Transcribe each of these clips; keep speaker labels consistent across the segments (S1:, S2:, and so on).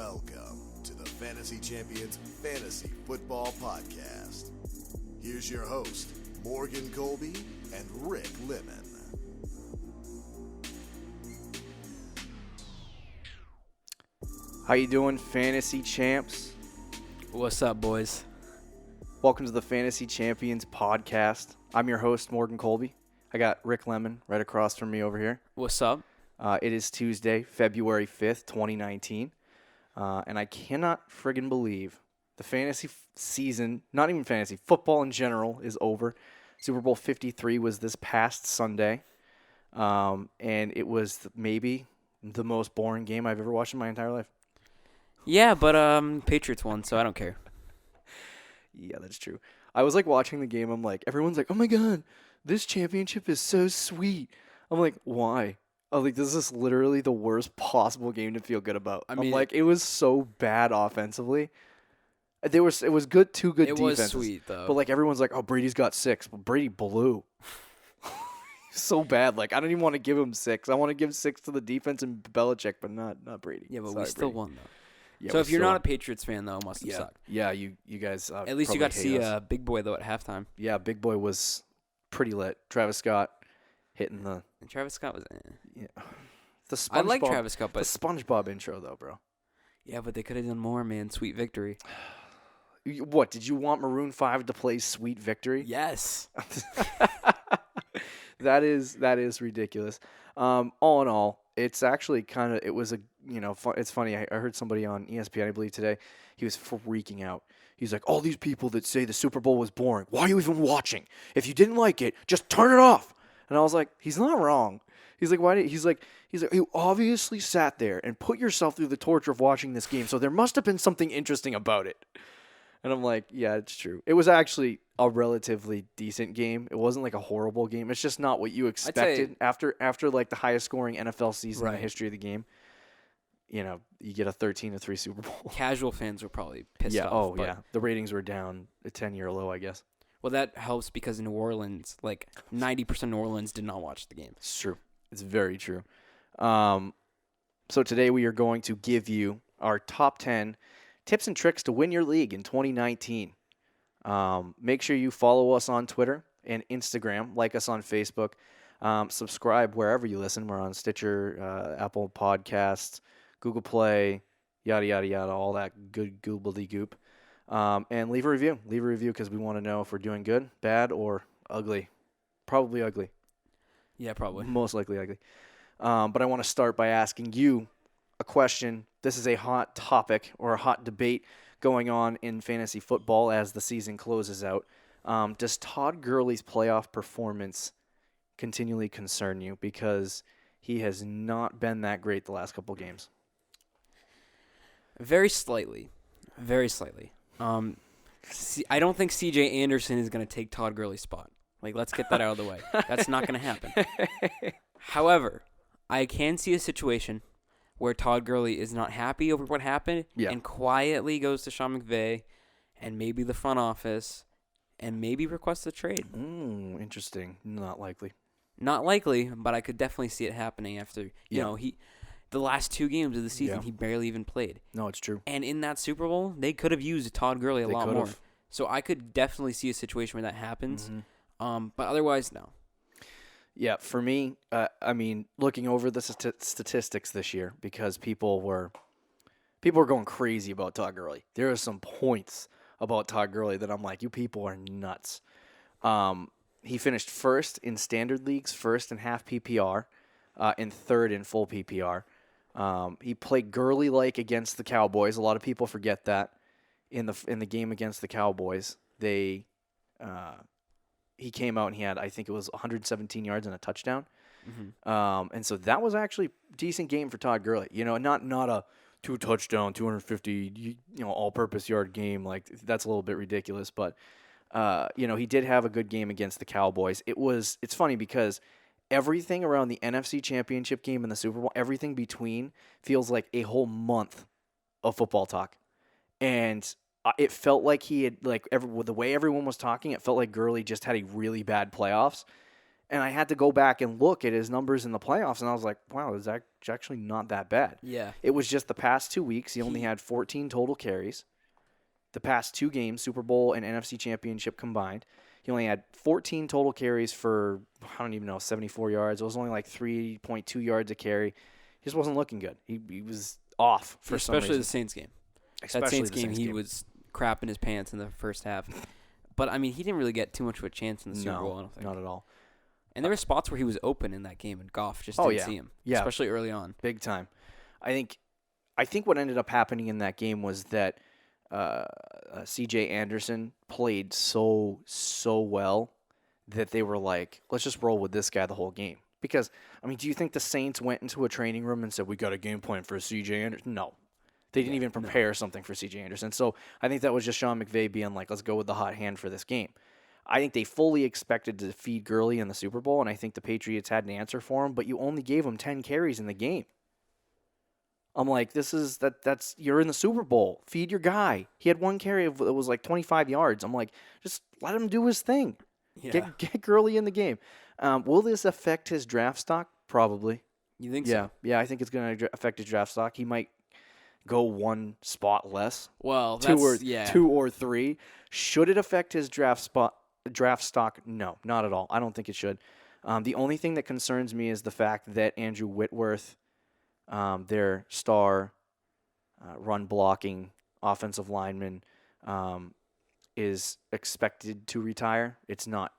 S1: Welcome to the Fantasy Champions Fantasy Football Podcast. Here's your host, Morgan Colby and Rick Lemon.
S2: How you doing, Fantasy Champs?
S3: What's up, boys?
S2: Welcome to the Fantasy Champions Podcast. I'm your host, Morgan Colby. I got Rick Lemon right across from me over here.
S3: What's up?
S2: It is Tuesday, February 5th, 2019. And I cannot friggin' believe the fantasy season, not even fantasy, football in general, is over. Super Bowl 53 was this past Sunday. And it was maybe the most boring game I've ever watched in my entire life.
S3: Yeah, but Patriots won, so I don't care.
S2: Yeah, that's true. I was like watching the game. I'm like, everyone's like, oh my God, this championship is so sweet. I'm like, why? I'm like, this is literally the worst possible game to feel good about. I'm like, it was so bad offensively. It was good, two good defenses.
S3: It was sweet, though.
S2: But like, everyone's like, oh, Brady's got 6. But Brady blew. So bad. Like, I don't even want to give him 6. I want to give 6 to the defense and Belichick, but not Brady.
S3: Yeah, but
S2: Sorry,
S3: we still
S2: Brady.
S3: won, though.
S2: Yeah,
S3: so if you're not a Patriots fan, though, it must have sucked.
S2: Yeah, you guys
S3: At least you got to see Big Boy, though, at halftime.
S2: Yeah, Big Boy was pretty lit. Travis Scott hitting the...
S3: And Travis Scott was...
S2: Yeah. The
S3: I like Travis Scott, but...
S2: The SpongeBob intro, though, bro.
S3: Yeah, but they could have done more, man. Sweet Victory.
S2: What, did you want Maroon 5 to play Sweet Victory?
S3: Yes.
S2: That is ridiculous. All in all, it's actually kind of, it was a, it's funny. I heard somebody on ESPN, I believe today, he was freaking out. He's like, all these people that say the Super Bowl was boring, why are you even watching? If you didn't like it, just turn it off. And I was like, he's not wrong. He's like, why? He's like, you obviously sat there and put yourself through the torture of watching this game, so there must have been something interesting about it. And I'm like, yeah, it's true. It was actually a relatively decent game. It wasn't like a horrible game. It's just not what you expected after like the highest scoring NFL season in the history of the game. You get a 13-3 Super Bowl.
S3: Casual fans were probably pissed off.
S2: Oh, yeah. The ratings were down a 10-year low, I guess.
S3: Well, that helps because in New Orleans, like 90% of New Orleans did not watch the game.
S2: It's true. It's very true. So today we are going to give you our top 10 tips and tricks to win your league in 2019. Make sure you follow us on Twitter and Instagram, like us on Facebook, subscribe wherever you listen. We're on Stitcher, Apple Podcasts, Google Play, yada, yada, yada, all that good goobly-goop. And leave a review. Leave a review because we want to know if we're doing good, bad, or ugly. Probably ugly.
S3: Yeah, probably.
S2: Most likely ugly. But I want to start by asking you a question. This is a hot topic or a hot debate going on in fantasy football as the season closes out. Does Todd Gurley's playoff performance continually concern you? Because he has not been that great the last couple games.
S3: Very slightly. Very slightly. I don't think C.J. Anderson is going to take Todd Gurley's spot. Like, let's get that out of the way. That's not going to happen. However, I can see a situation where Todd Gurley is not happy over what happened and quietly goes to Sean McVay and maybe the front office and maybe requests a trade.
S2: Interesting. Not likely.
S3: Not likely, but I could definitely see it happening after, the last 2 games of the season, he barely even played.
S2: No, it's true.
S3: And in that Super Bowl, they could have used Todd Gurley a lot more. So I could definitely see a situation where that happens.
S2: Mm-hmm.
S3: But otherwise, no.
S2: Yeah, for me, looking over the statistics this year, because people were going crazy about Todd Gurley. There are some points about Todd Gurley that I'm like, you people are nuts. He finished first in standard leagues, first in half PPR, and third in full PPR. He played Gurley-like against the Cowboys. A lot of people forget that in the game against the Cowboys, he came out and he had, I think it was 117 yards and a touchdown. Mm-hmm. And so that was actually a decent game for Todd Gurley. Not a 2-touchdown, 250, all-purpose yard game. Like, that's a little bit ridiculous. But, he did have a good game against the Cowboys. It's funny because everything around the NFC Championship game and the Super Bowl, everything between feels like a whole month of football talk. And it felt like he had, the way everyone was talking, it felt like Gurley just had a really bad playoffs. And I had to go back and look at his numbers in the playoffs, and I was like, wow, it's actually not that bad.
S3: Yeah.
S2: It was just the past 2 weeks, he only had 14 total carries. The past 2 games, Super Bowl and NFC Championship combined, he only had 14 total carries for, I don't even know, 74 yards. It was only like 3.2 yards a carry. He just wasn't looking good. He was off for some reason.
S3: Especially the Saints game. That Saints game, he was crapping his pants in the first half. But, I mean, he didn't really get too much of a chance in the Super Bowl, I don't think.
S2: Not at all.
S3: And there were spots where he was open in that game, and Goff just didn't see him, especially early on.
S2: Big time. I think what ended up happening in that game was that C.J. Anderson played so well that they were like, let's just roll with this guy the whole game. Because, I mean, do you think the Saints went into a training room and said, we got a game plan for C.J. Anderson? No. They didn't even prepare something for C.J. Anderson. So I think that was just Sean McVay being like, let's go with the hot hand for this game. I think they fully expected to feed Gurley in the Super Bowl, and I think the Patriots had an answer for him, but you only gave him 10 carries in the game. I'm like, that's you're in the Super Bowl. Feed your guy. He had 1 carry that was like 25 yards. I'm like, just let him do his thing. Yeah. Get Gurley in the game. Will this affect his draft stock? Probably.
S3: You think so?
S2: Yeah, I think it's going to affect his draft stock. He might go 1 spot less.
S3: Well,
S2: 2 or 3. Should it affect his draft stock? No, not at all. I don't think it should. The only thing that concerns me is the fact that Andrew Whitworth, their star run blocking offensive lineman, is expected to retire. It's not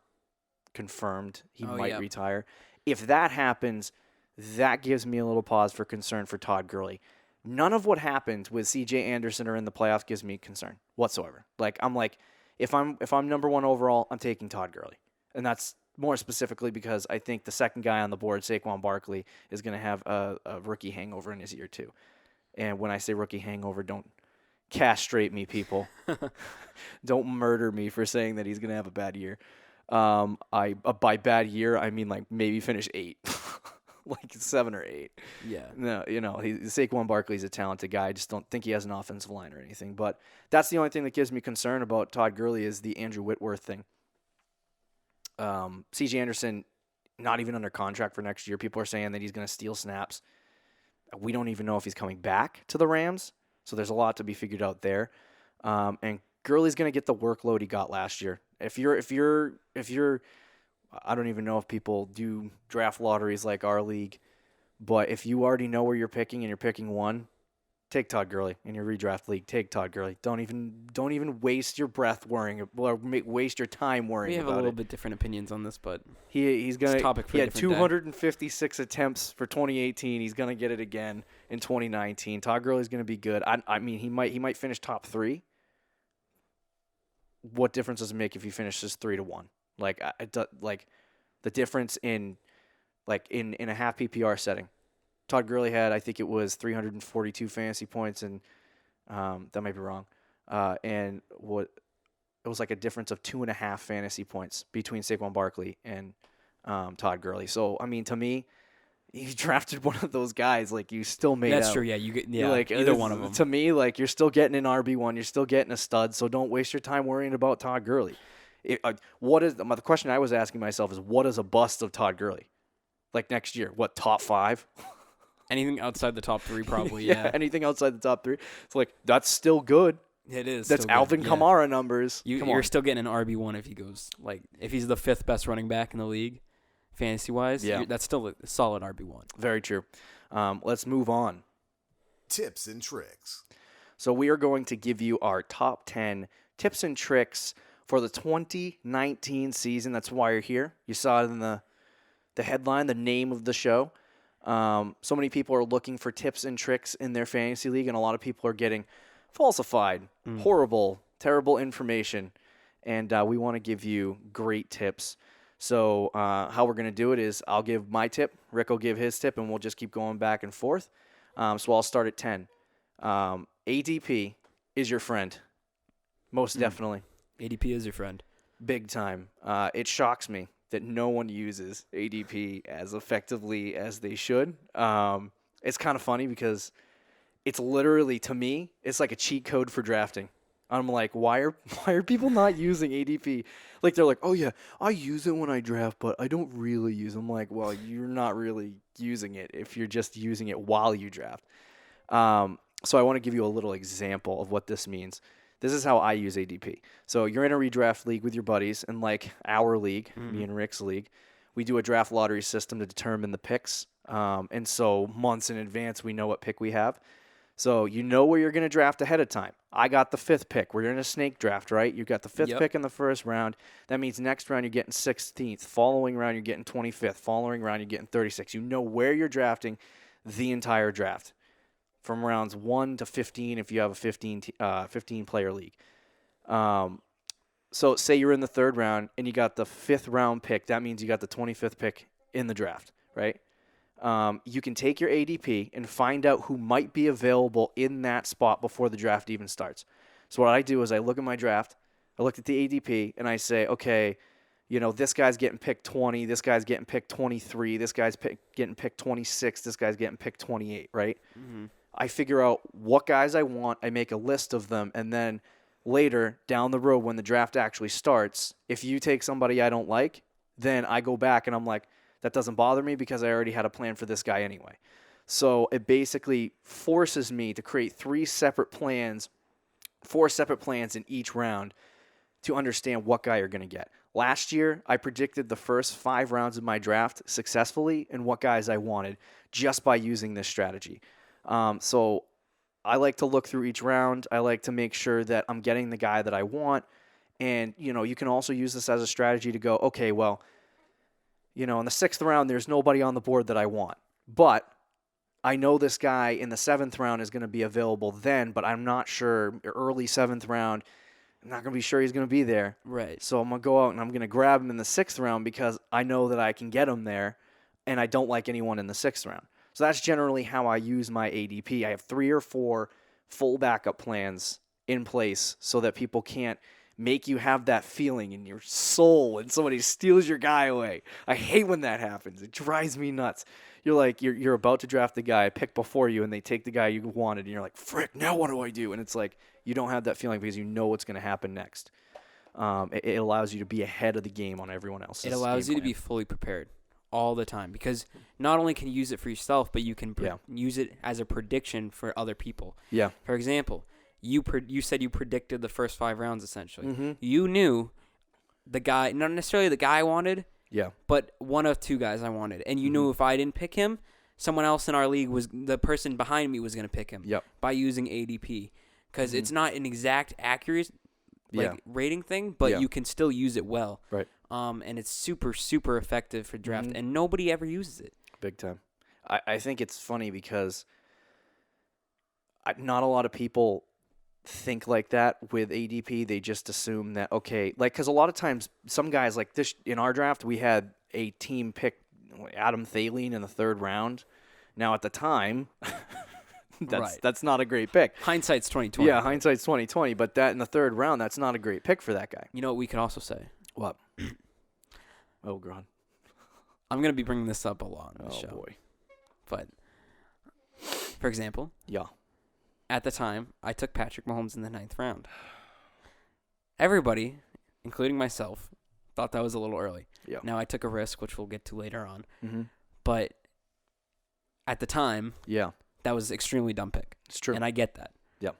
S2: confirmed. He might retire. If that happens, that gives me a little pause for concern for Todd Gurley. None of what happened with C.J. Anderson or in the playoffs gives me concern whatsoever. I'm like, if I'm number 1 overall, I'm taking Todd Gurley. And that's more specifically because I think the second guy on the board, Saquon Barkley, is going to have a rookie hangover in his year too. And when I say rookie hangover, don't castrate me, people. Don't murder me for saying that he's going to have a bad year. By bad year, I mean like maybe finish 8. Like 7 or 8.
S3: Yeah.
S2: No, Saquon Barkley's a talented guy. I just don't think he has an offensive line or anything. But that's the only thing that gives me concern about Todd Gurley is the Andrew Whitworth thing. C.J. Anderson, not even under contract for next year. People are saying that he's going to steal snaps. We don't even know if he's coming back to the Rams. So there's a lot to be figured out there. And Gurley's going to get the workload he got last year. If you're I don't even know if people do draft lotteries like our league, but if you already know where you're picking and you're picking 1, take Todd Gurley in your redraft league. Take Todd Gurley. Don't even waste your breath worrying or waste your time worrying about it.
S3: We have a little bit different opinions on this, but
S2: he's gonna.
S3: He
S2: had 256 attempts for 2018. He's gonna get it again in 2019. Todd Gurley's gonna be good. I mean, he might finish top 3. What difference does it make if he finishes 3-1? Like the difference in a half PPR setting. Todd Gurley had, I think it was 342 fantasy points, and that might be wrong. And it was like a difference of 2.5 fantasy points between Saquon Barkley and Todd Gurley. So I mean, to me, you drafted one of those guys, like you still made.
S3: That's
S2: out.
S3: true. Yeah, you get either one of them.
S2: To me, like you're still getting an RB1, you're still getting a stud. So don't waste your time worrying about Todd Gurley. The question I was asking myself is, what is a bust of Todd Gurley? Like next year, what, top 5?
S3: Anything outside the top 3, probably. Yeah.
S2: Anything outside the top 3. It's like that's still good.
S3: It is.
S2: That's Alvin Kamara numbers.
S3: You're still getting an RB1 if he goes if he's the 5th best running back in the league, fantasy wise. Yeah. That's still a solid RB1.
S2: Very true. Let's move on.
S1: Tips and tricks.
S2: So we are going to give you our top 10 tips and tricks for the 2019 season. That's why you're here. You saw it in the headline, the name of the show. So many people are looking for tips and tricks in their fantasy league, and a lot of people are getting falsified, horrible, terrible information. And we want to give you great tips. So how we're going to do it is I'll give my tip, Rick will give his tip, and we'll just keep going back and forth. So I'll start at 10. ADP is your friend. Most definitely.
S3: ADP is your friend.
S2: Big time. It shocks me that no one uses ADP as effectively as they should. It's kind of funny because it's literally, to me, it's like a cheat code for drafting. I'm like, why are people not using ADP? Like, they're like, oh yeah, I use it when I draft, but I don't really use it. I'm like, well, you're not really using it if you're just using it while you draft. So I want to give you a little example of what this means. This is how I use ADP. So you're in a redraft league with your buddies, and like our league, me and Rick's league, we do a draft lottery system to determine the picks. And so months in advance, we know what pick we have. So you know where you're going to draft ahead of time. I got the 5th pick. We're in a snake draft, right? You got the 5th pick in the first round. That means next round you're getting 16th. Following round you're getting 25th. Following round you're getting 36th. You know where you're drafting the entire draft from rounds 1 to 15 if you have a 15-player league. So say you're in the 3rd round and you got the 5th round pick. That means you got the 25th pick in the draft, right? You can take your ADP and find out who might be available in that spot before the draft even starts. So what I do is I look at my draft, I look at the ADP, and I say, okay, this guy's getting picked 20, this guy's getting picked 23, this guy's getting picked 26, this guy's getting picked 28, right? Mm-hmm. I figure out what guys I want, I make a list of them, and then later, down the road, when the draft actually starts, if you take somebody I don't like, then I go back and I'm like, that doesn't bother me because I already had a plan for this guy anyway. So it basically forces me to create 4 separate plans in each round to understand what guy you're going to get. Last year, I predicted the first 5 rounds of my draft successfully and what guys I wanted just by using this strategy. So I like to look through each round. I like to make sure that I'm getting the guy that I want. And, you can also use this as a strategy to go, okay, well, in the 6th round, there's nobody on the board that I want. But I know this guy in the 7th round is going to be available then, but I'm not sure. Early 7th round, I'm not going to be sure he's going to be there.
S3: Right.
S2: So I'm going to go out and I'm going to grab him in the 6th round because I know that I can get him there, and I don't like anyone in the 6th round. So that's generally how I use my ADP. I have 3 or 4 full backup plans in place so that people can't make you have that feeling in your soul when somebody steals your guy away. I hate when that happens. It drives me nuts. You're like, you're about to draft the guy, pick before you, and they take the guy you wanted, and you're like, frick, now what do I do? And it's like, you don't have that feeling because you know what's going to happen next. It allows you to be ahead of the game on everyone else's
S3: It allows you
S2: game
S3: to be fully prepared all the time because not only can you use it for yourself, but you can use it as a prediction for other people.
S2: Yeah.
S3: For example, you said you predicted the first 5 rounds essentially.
S2: Mm-hmm.
S3: You knew the guy, not necessarily the guy I wanted, but one of 2 guys I wanted, and you knew if I didn't pick him, someone else in our league the person behind me was going to pick him by using ADP because it's not an exact accurate rating thing, but you can still use it well.
S2: Right.
S3: And it's super, super effective for draft, and nobody ever uses it.
S2: Big time. I think it's funny because not a lot of people think like that with ADP. They just assume that, okay, because a lot of times some guys like this in our draft, we had a team pick Adam Thielen in the 3rd round. Now at the time, that's not a great pick.
S3: Hindsight's 20/20.
S2: Yeah, hindsight's 20/20, but that in the 3rd round, that's not a great pick for that guy.
S3: You know what we could also say?
S2: What? Oh, God.
S3: I'm going to be bringing this up a lot on the show.
S2: Oh, boy.
S3: But, for example, at the time, I took Patrick Mahomes in the 9th round. Everybody, including myself, thought that was a little early.
S2: Yeah.
S3: Now, I took a risk, which we'll get to later on.
S2: Mm-hmm.
S3: But at the time, that was an extremely dumb pick.
S2: It's true.
S3: And I get that.
S2: Yeah.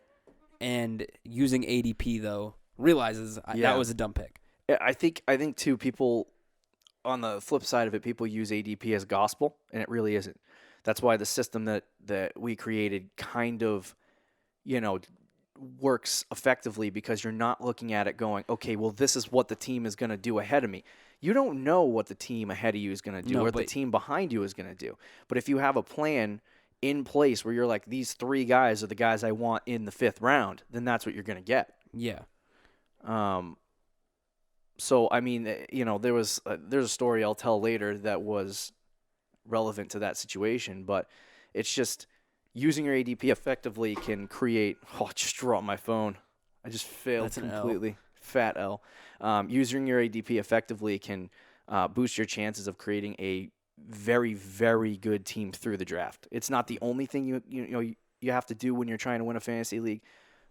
S3: And using ADP, though, realizes that was a dumb pick.
S2: I think too, people, on the flip side of it, people use ADP as gospel, and it really isn't. That's why the system that we created kind of, works effectively because you're not looking at it going, okay, well, this is what the team is going to do ahead of me. You don't know what the team ahead of you is going to do or the team behind you is going to do. But if you have a plan in place where you're like, these 3 guys are the guys I want in the 5th round, then that's what you're going to get.
S3: Yeah.
S2: So, I mean, there's a story I'll tell later that was relevant to that situation, but it's just using your ADP effectively can create. Oh, I just dropped my phone. I just failed completely. Fat L. Using your ADP effectively can boost your chances of creating a very, very good team through the draft. It's not the only thing you have to do when you're trying to win a fantasy league,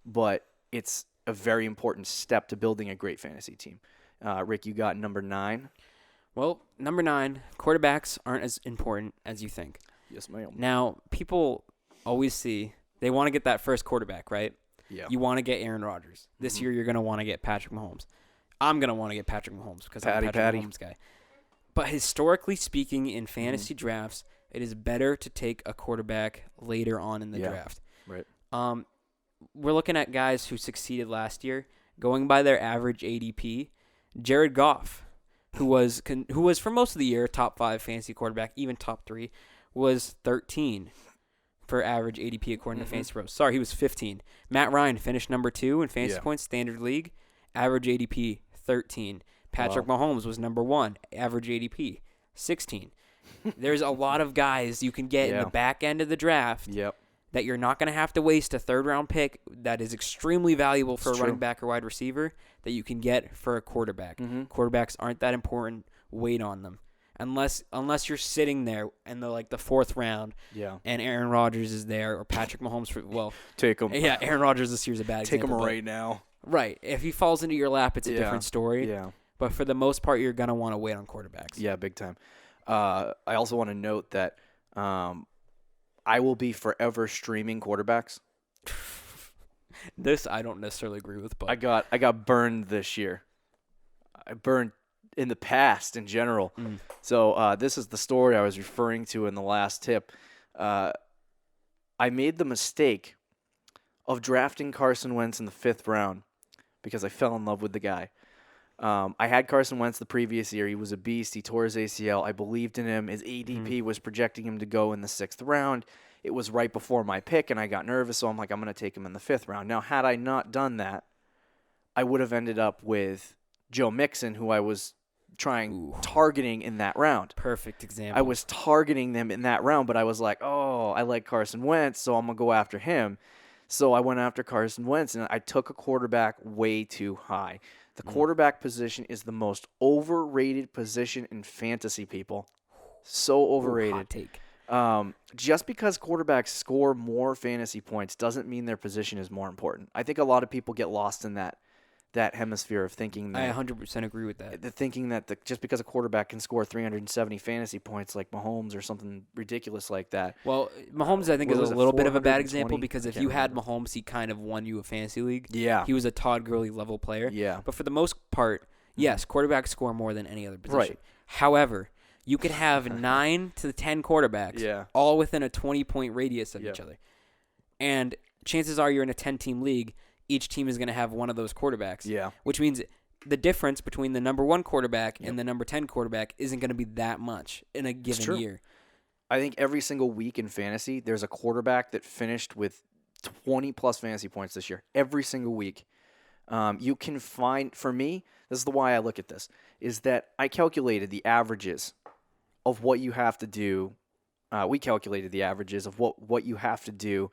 S2: but it's a very important step to building a great fantasy team. Rick, you got number 9.
S3: Well, number 9, quarterbacks aren't as important as you think.
S2: Yes, ma'am.
S3: Now, people always they want to get that first quarterback, right?
S2: Yeah.
S3: You want to get Aaron Rodgers. This year, you're going to want to get Patrick Mahomes. I'm going to want to get Patrick Mahomes because I'm a Patrick Mahomes guy. But historically speaking, in fantasy drafts, it is better to take a quarterback later on in the draft.
S2: Right.
S3: We're looking at guys who succeeded last year, going by their average ADP. Jared Goff, who was for most of the year top 5 fantasy quarterback, even top 3, was 13 for average ADP according to Fantasy Pros. Sorry, he was 15. Matt Ryan finished number 2 in fantasy points, standard league, average ADP 13. Patrick Mahomes was number 1, average ADP 16. There's a lot of guys you can get in the back end of the draft that you're not going to have to waste a third-round pick that is extremely valuable for a running back or wide receiver that you can get for a quarterback. Quarterbacks aren't that important. Wait on them. Unless you're sitting there in the 4th round and Aaron Rodgers is there or Patrick Mahomes.
S2: Take him.
S3: Yeah, Aaron Rodgers this year's a bad example.
S2: Take him right now.
S3: Right. If he falls into your lap, it's a different story.
S2: Yeah.
S3: But for the most part, you're going to want to wait on quarterbacks.
S2: Yeah, big time. I also want to note that I will be forever streaming quarterbacks.
S3: This I don't necessarily agree with, but
S2: I got burned this year. I burned in the past in general. So this is the story I was referring to in the last tip. I made the mistake of drafting Carson Wentz in the 5th round because I fell in love with the guy. I had Carson Wentz the previous year. He was a beast. He tore his ACL. I believed in him. His ADP was projecting him to go in the 6th round. It was right before my pick, and I got nervous, so I'm like, I'm going to take him in the 5th round. Now, had I not done that, I would have ended up with Joe Mixon, who I was targeting in that round.
S3: Perfect example.
S2: I was targeting them in that round, but I was like, oh, I like Carson Wentz, so I'm going to go after him. So I went after Carson Wentz, and I took a quarterback way too high. The quarterback position is the most overrated position in fantasy, people. So overrated.
S3: Hot take.
S2: Just because quarterbacks score more fantasy points doesn't mean their position is more important. I think a lot of people get lost in that hemisphere of thinking that.
S3: I 100% agree with that.
S2: Thinking that just because a quarterback can score 370 fantasy points like Mahomes or something ridiculous like that.
S3: Well, Mahomes, I think, is a little bit of a bad example because if you had Mahomes, he kind of won you a fantasy league.
S2: Yeah.
S3: He was a Todd Gurley level player.
S2: Yeah.
S3: But for the most part, yes, quarterbacks score more than any other position.
S2: Right.
S3: However, you could have 9 to 10 quarterbacks all within a 20-point radius of each other. And chances are you're in a 10-team league. Each team is going to have one of those quarterbacks.
S2: Yeah.
S3: Which means the difference between the number 1 quarterback and the number 10 quarterback isn't going to be that much in a given year.
S2: I think every single week in fantasy, there's a quarterback that finished with 20-plus fantasy points this year. Every single week. You can find, for me, this is the why I look at this, is that I calculated the averages of what you have to do. We calculated the averages of what you have to do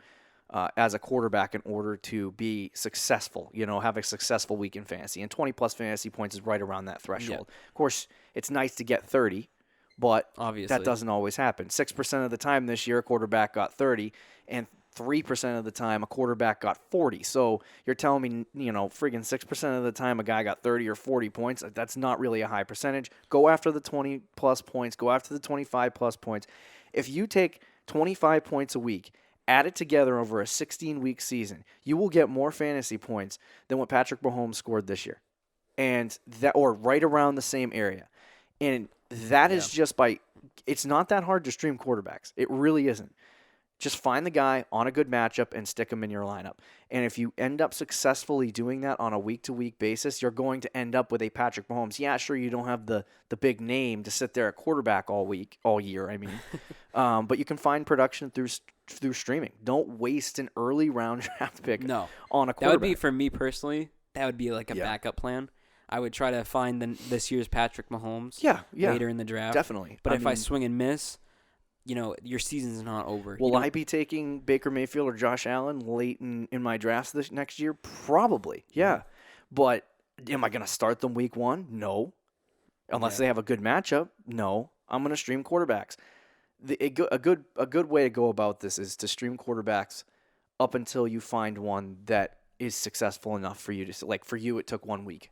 S2: as a quarterback in order to be successful, have a successful week in fantasy. And 20-plus fantasy points is right around that threshold. Yeah. Of course, it's nice to get 30, but
S3: obviously
S2: that doesn't always happen. 6% of the time this year, a quarterback got 30, and 3% of the time, a quarterback got 40. So you're telling me, friggin' 6% of the time a guy got 30 or 40 points. That's not really a high percentage. Go after the 20-plus points. Go after the 25-plus points. If you take 25 points a week, add it together over a 16-week season, you will get more fantasy points than what Patrick Mahomes scored this year, or right around the same area. And that is just it's not that hard to stream quarterbacks. It really isn't. Just find the guy on a good matchup and stick him in your lineup. And if you end up successfully doing that on a week-to-week basis, you're going to end up with a Patrick Mahomes. Yeah, sure, you don't have the big name to sit there at quarterback all year, I mean. But you can find production through streaming. Don't waste an early round draft pick on a quarterback.
S3: That would be, for me personally, that would be like a backup plan. I would try to find this year's Patrick Mahomes later in the draft.
S2: Definitely.
S3: But if I swing and miss, your season's not over.
S2: Will I be taking Baker Mayfield or Josh Allen late in my drafts this next year? Probably, yeah. Mm-hmm. But am I going to start them week 1? No. Unless they have a good matchup, no. I'm going to stream quarterbacks. A good way to go about this is to stream quarterbacks up until you find one that is successful enough for you to, like, for you, it took 1 week.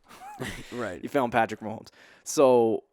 S3: Right.
S2: You found Patrick Mahomes. So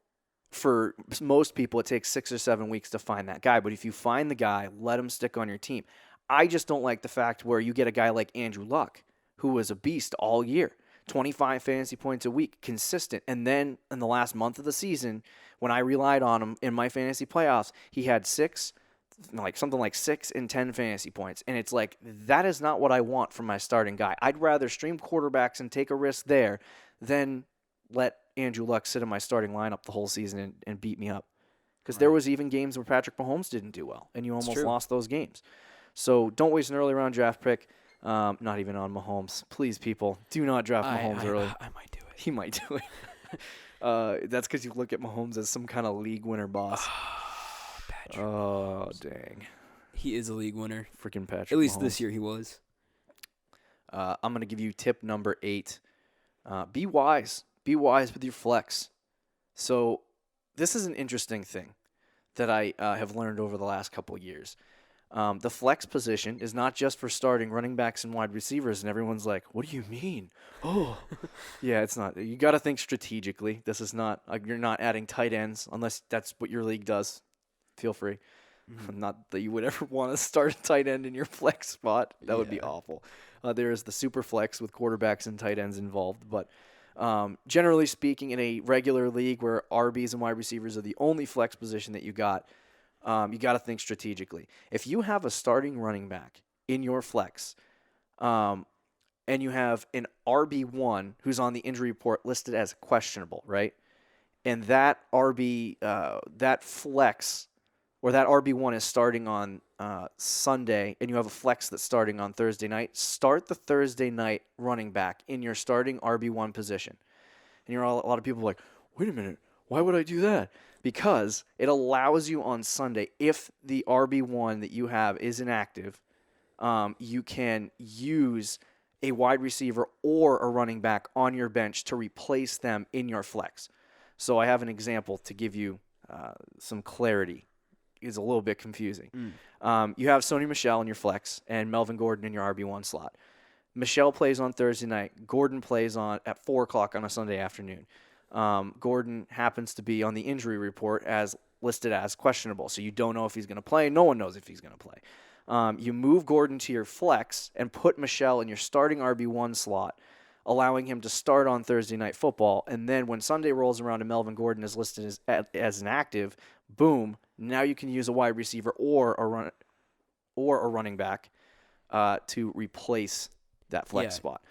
S2: for most people, it takes 6 or 7 weeks to find that guy. But if you find the guy, let him stick on your team. I just don't like the fact where you get a guy like Andrew Luck, who was a beast all year, 25 fantasy points a week, consistent. And then in the last month of the season, when I relied on him in my fantasy playoffs, he had something like 6 and 10 fantasy points. And it's like, that is not what I want from my starting guy. I'd rather stream quarterbacks and take a risk there than let Andrew Luck sit in my starting lineup the whole season and beat me up. Because there was even games where Patrick Mahomes didn't do well, and you almost lost those games. So don't waste an early round draft pick. Not even on Mahomes. Please, people, do not draft Mahomes early.
S3: I might do it.
S2: He might do it. That's because you look at Mahomes as some kind of league winner boss.
S3: Patrick
S2: Mahomes. Dang.
S3: He is a league winner.
S2: Freaking Patrick
S3: At least
S2: Mahomes.
S3: this year he was.
S2: I'm going to give you tip number 8. Be wise. Be wise with your flex. So this is an interesting thing that I have learned over the last couple of years. The flex position is not just for starting running backs and wide receivers, and everyone's like, what do you mean? Oh, yeah, it's not. You got to think strategically. This is not, you're not adding tight ends unless that's what your league does. Feel free. Mm-hmm. Not that you would ever want to start a tight end in your flex spot. That would be awful. There is the super flex with quarterbacks and tight ends involved, but generally speaking, in a regular league where RBs and wide receivers are the only flex position that you got to think strategically. If you have a starting running back in your flex, and you have an RB1 who's on the injury report listed as questionable, right? And that that flex, or that RB1 is starting on Sunday, and you have a flex that's starting on Thursday night, start the Thursday night running back in your starting RB1 position. And a lot of people are like, wait a minute, why would I do that? Because it allows you on Sunday, if the RB1 that you have is inactive, you can use a wide receiver or a running back on your bench to replace them in your flex. So I have an example to give you some clarity. It's a little bit confusing. You have Sony Michel in your flex and Melvin Gordon in your RB1 slot. Michel plays on Thursday night. Gordon plays at 4 o'clock on a Sunday afternoon. Gordon happens to be on the injury report as listed as questionable, so you don't know if he's going to play. No one knows if he's going to play. You move Gordon to your flex and put Michel in your starting RB1 slot, allowing him to start on Thursday Night Football. And then when Sunday rolls around and Melvin Gordon is listed as an active, boom, now you can use a wide receiver or a running back to replace that flex spot.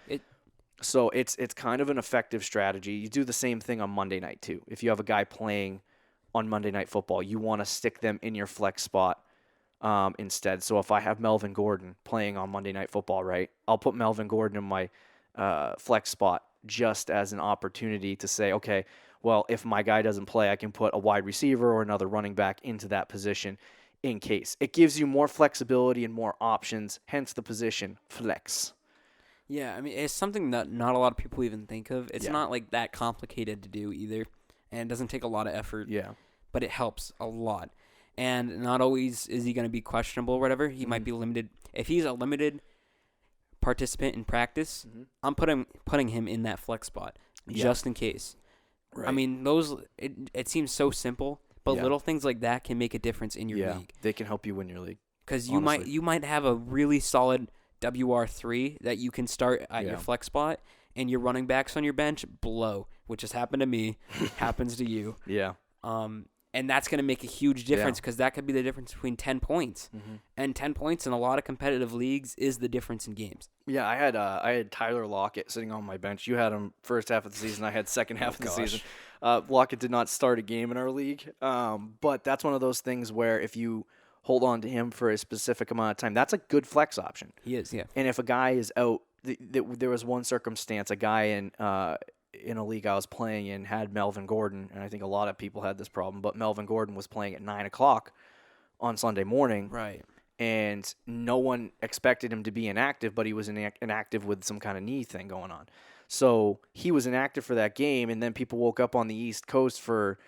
S2: So it's kind of an effective strategy. You do the same thing on Monday night too. If you have a guy playing on Monday Night Football, you want to stick them in your flex spot instead. So if I have Melvin Gordon playing on Monday Night Football, right, I'll put Melvin Gordon in my flex spot just as an opportunity to say, okay, well, if my guy doesn't play, I can put a wide receiver or another running back into that position in case. It gives you more flexibility and more options, hence the position flex.
S3: Yeah, I mean, it's something that not a lot of people even think of. It's not like that complicated to do either, and it doesn't take a lot of effort.
S2: Yeah. But
S3: it helps a lot. And not always is he going to be questionable or whatever. He might be limited. If he's a limited participant in practice, I'm putting him in that flex spot just in case. Right. I mean, it seems so simple, but little things like that can make a difference in your league.
S2: They can help you win your league.
S3: Because you might have a really solid WR3 that you can start at your flex spot, and your running backs on your bench blow, which has happened to me, happens to you.
S2: Yeah.
S3: And that's going to make a huge difference because that could be the difference between 10 points. And 10 points in a lot of competitive leagues is the difference in games.
S2: Yeah, I had Tyler Lockett sitting on my bench. You had him first half of the season. I had second half of the season. Lockett did not start a game in our league, but that's one of those things where if you hold on to him for a specific amount of time, that's a good flex option.
S3: He is, yeah. And
S2: if a guy is out, there was one circumstance, a guy in a league I was playing in had Melvin Gordon, and I think a lot of people had this problem, but Melvin Gordon was playing at 9 o'clock on Sunday morning.
S3: Right.
S2: And no one expected him to be inactive, but he was inactive with some kind of knee thing going on. So he was inactive for that game, and then people woke up on the East Coast for,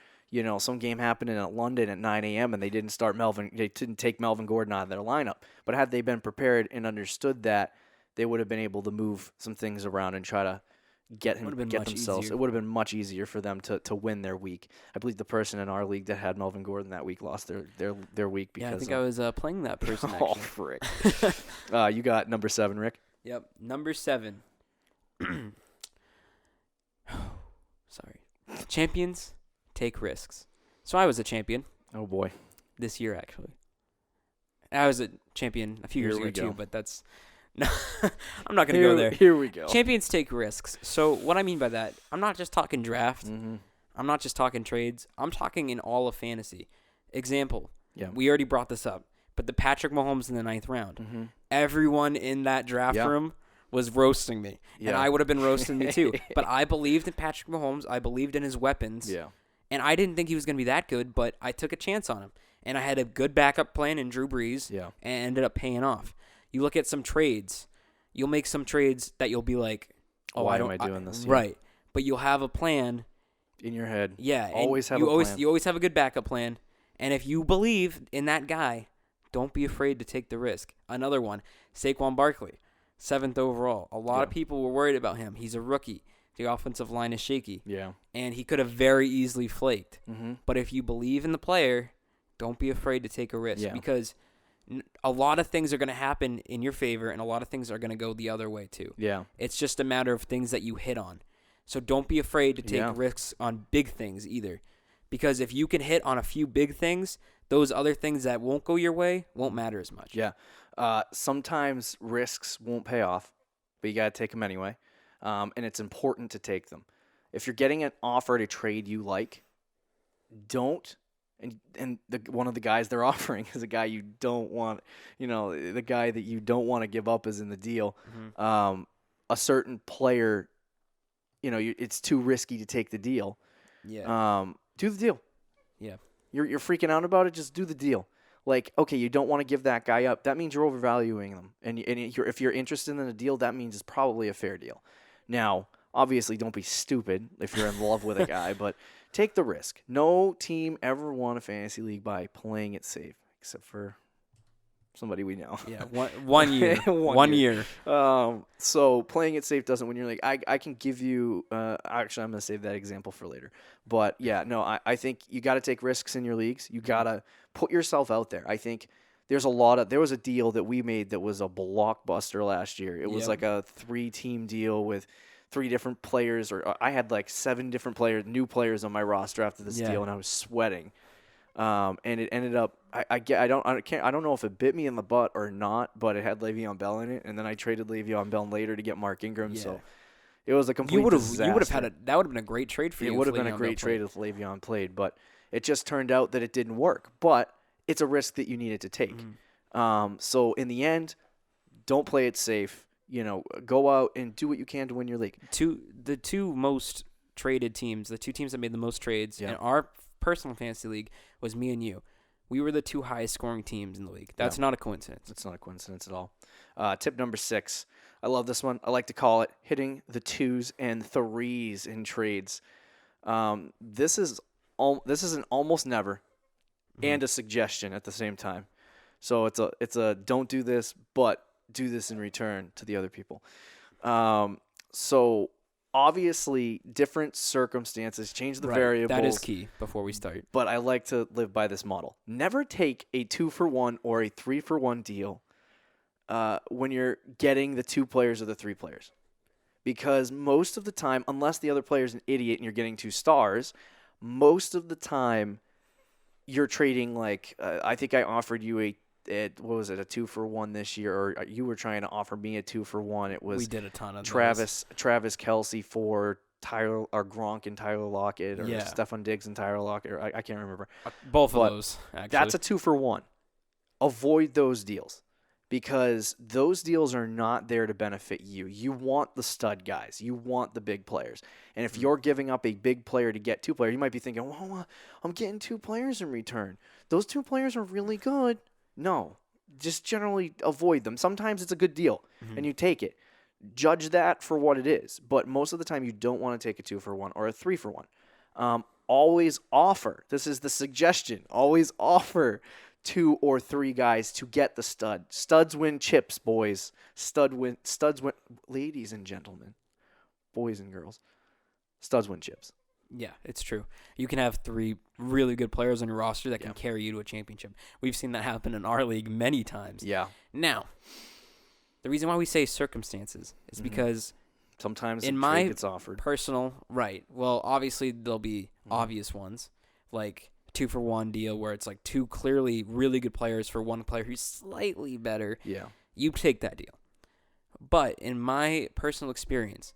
S2: some game happening at London at 9 a.m., and they didn't take Melvin Gordon out of their lineup. But had they been prepared and understood that they would have been able to move some things around and try to get themselves.
S3: Easier.
S2: It would have been much easier for them to win their week. I believe the person in our league that had Melvin Gordon that week lost their week because.
S3: Yeah, I think I was playing that person.
S2: Oh,
S3: Actually.
S2: frick! You got number 7, Rick.
S3: Yep, number 7. Sorry. Champions take risks. So I was a champion
S2: Oh boy.
S3: this year, actually. I was a champion a few years
S2: Here we
S3: ago too,
S2: go.
S3: but that's no. I'm not gonna go there.
S2: Here we go.
S3: Champions take risks. So what I mean by that, I'm not just talking draft.
S2: Mm-hmm.
S3: I'm not just talking trades. I'm talking in all of fantasy. Example.
S2: Yeah.
S3: We already brought this up, but the Patrick Mahomes in the 9th round.
S2: Mm-hmm.
S3: Everyone in that draft room was roasting me, and
S2: Yeah.
S3: I would have been roasting me too. But I believed in Patrick Mahomes. I believed in his weapons.
S2: Yeah.
S3: And I didn't think he was going to be that good, but I took a chance on him. And I had a good backup plan in Drew Brees
S2: Yeah.
S3: and ended up paying off. You look at some trades. You'll make some trades that you'll be like, oh,
S2: Why
S3: I don't,
S2: am I doing this? Yeah.
S3: Right. But you'll have a plan.
S2: In your head.
S3: Yeah.
S2: Always have
S3: you
S2: a plan.
S3: You always have a good backup plan. And if you believe in that guy, don't be afraid to take the risk. Another one, Saquon Barkley, 7th overall. A lot of people were worried about him. He's a rookie. The offensive line is shaky.
S2: Yeah.
S3: And he could have very easily flaked.
S2: Mm-hmm.
S3: But if you believe in the player, don't be afraid to take a risk because a lot of things are going to happen in your favor and a lot of things are going to go the other way too.
S2: Yeah.
S3: It's just a matter of things that you hit on. So don't be afraid to take risks on big things either. Because if you can hit on a few big things, those other things that won't go your way won't matter as much.
S2: Yeah. Sometimes risks won't pay off, but you got to take them anyway. And it's important to take them. If you're getting an offer to trade you like, don't. And one of the guys they're offering is a guy you don't want. You know, the guy that you don't want to give up is in the deal.
S3: Mm-hmm.
S2: A certain player, you know, it's too risky to take the deal.
S3: Yeah.
S2: Do the deal.
S3: Yeah.
S2: You're freaking out about it. Just do the deal. Like, okay, you don't want to give that guy up. That means you're overvaluing them. And if you're interested in a deal, that means it's probably a fair deal. Now, obviously, don't be stupid if you're in love with a guy, but take the risk. No team ever won a fantasy league by playing it safe, except for somebody we know.
S3: Yeah. One year. one year.
S2: So playing it safe doesn't win your league. I can give you actually, I'm going to save that example for later. But, yeah, no, I think you got to take risks in your leagues. You got to put yourself out there. I think there was a deal that we made that was a blockbuster last year. It was like a 3-team deal with 3 different players, or I had like 7 different new players on my roster after this deal, and I was sweating. And it ended up, I don't know if it bit me in the butt or not, but it had Le'Veon Bell in it, and then I traded Le'Veon Bell later to get Mark Ingram. So it was a complete disaster.
S3: You would have had that would have been a great trade for you.
S2: It would have been a great trade if Le'Veon played, but it just turned out that it didn't work. But it's a risk that you needed to take. Mm-hmm. So in the end, don't play it safe. You know, go out and do what you can to win your league.
S3: The two most traded teams, the 2 teams that made the most trades in our personal fantasy league was me and you. We were the 2 highest scoring teams in the league. That's not a coincidence.
S2: It's not a coincidence at all. Tip number 6. I love this one. I like to call it hitting the 2s and 3s in trades. This is an almost never and a suggestion at the same time. So it's a don't do this, but do this in return to the other people. So obviously different circumstances change the variables.
S3: That is key before we start.
S2: But I like to live by this model. Never take a 2-for-1 or a 3-for-1 deal when you're getting the 2 players or the 3 players. Because most of the time, unless the other player's an idiot and you're getting 2 stars, most of the time you're trading like I think I offered you a 2-for-1 this year, or you were trying to offer me a 2-for-1. It was
S3: we did a ton of
S2: Travis Kelce for Tyler or Gronk and Tyler Lockett, or Stephon Diggs and Tyler Lockett, or I can't remember.
S3: Both of those, actually.
S2: That's a 2-for-1. Avoid those deals because those deals are not there to benefit you. You want the stud guys. You want the big players. And if you're giving up a big player to get 2 players, you might be thinking, well, I'm getting 2 players in return. Those 2 players are really good. No, just generally avoid them. Sometimes it's a good deal, and you take it. Judge that for what it is. But most of the time, you don't want to take a 2-for-1 or a 3-for-1. Always offer. This is the suggestion. Always offer 2 or 3 guys to get the stud. Studs win chips, boys. Studs win, ladies and gentlemen, boys and girls. Studs win chips.
S3: Yeah, it's true. You can have 3 really good players on your roster that can carry you to a championship. We've seen that happen in our league many times.
S2: Yeah.
S3: Now, the reason why we say circumstances is because
S2: sometimes
S3: in
S2: a
S3: my
S2: trade gets offered.
S3: Personal, right. Well, obviously there'll be obvious ones, like 2-for-1 deal where it's like 2 clearly really good players for 1 player who's slightly better.
S2: Yeah.
S3: You take that deal. But in my personal experience,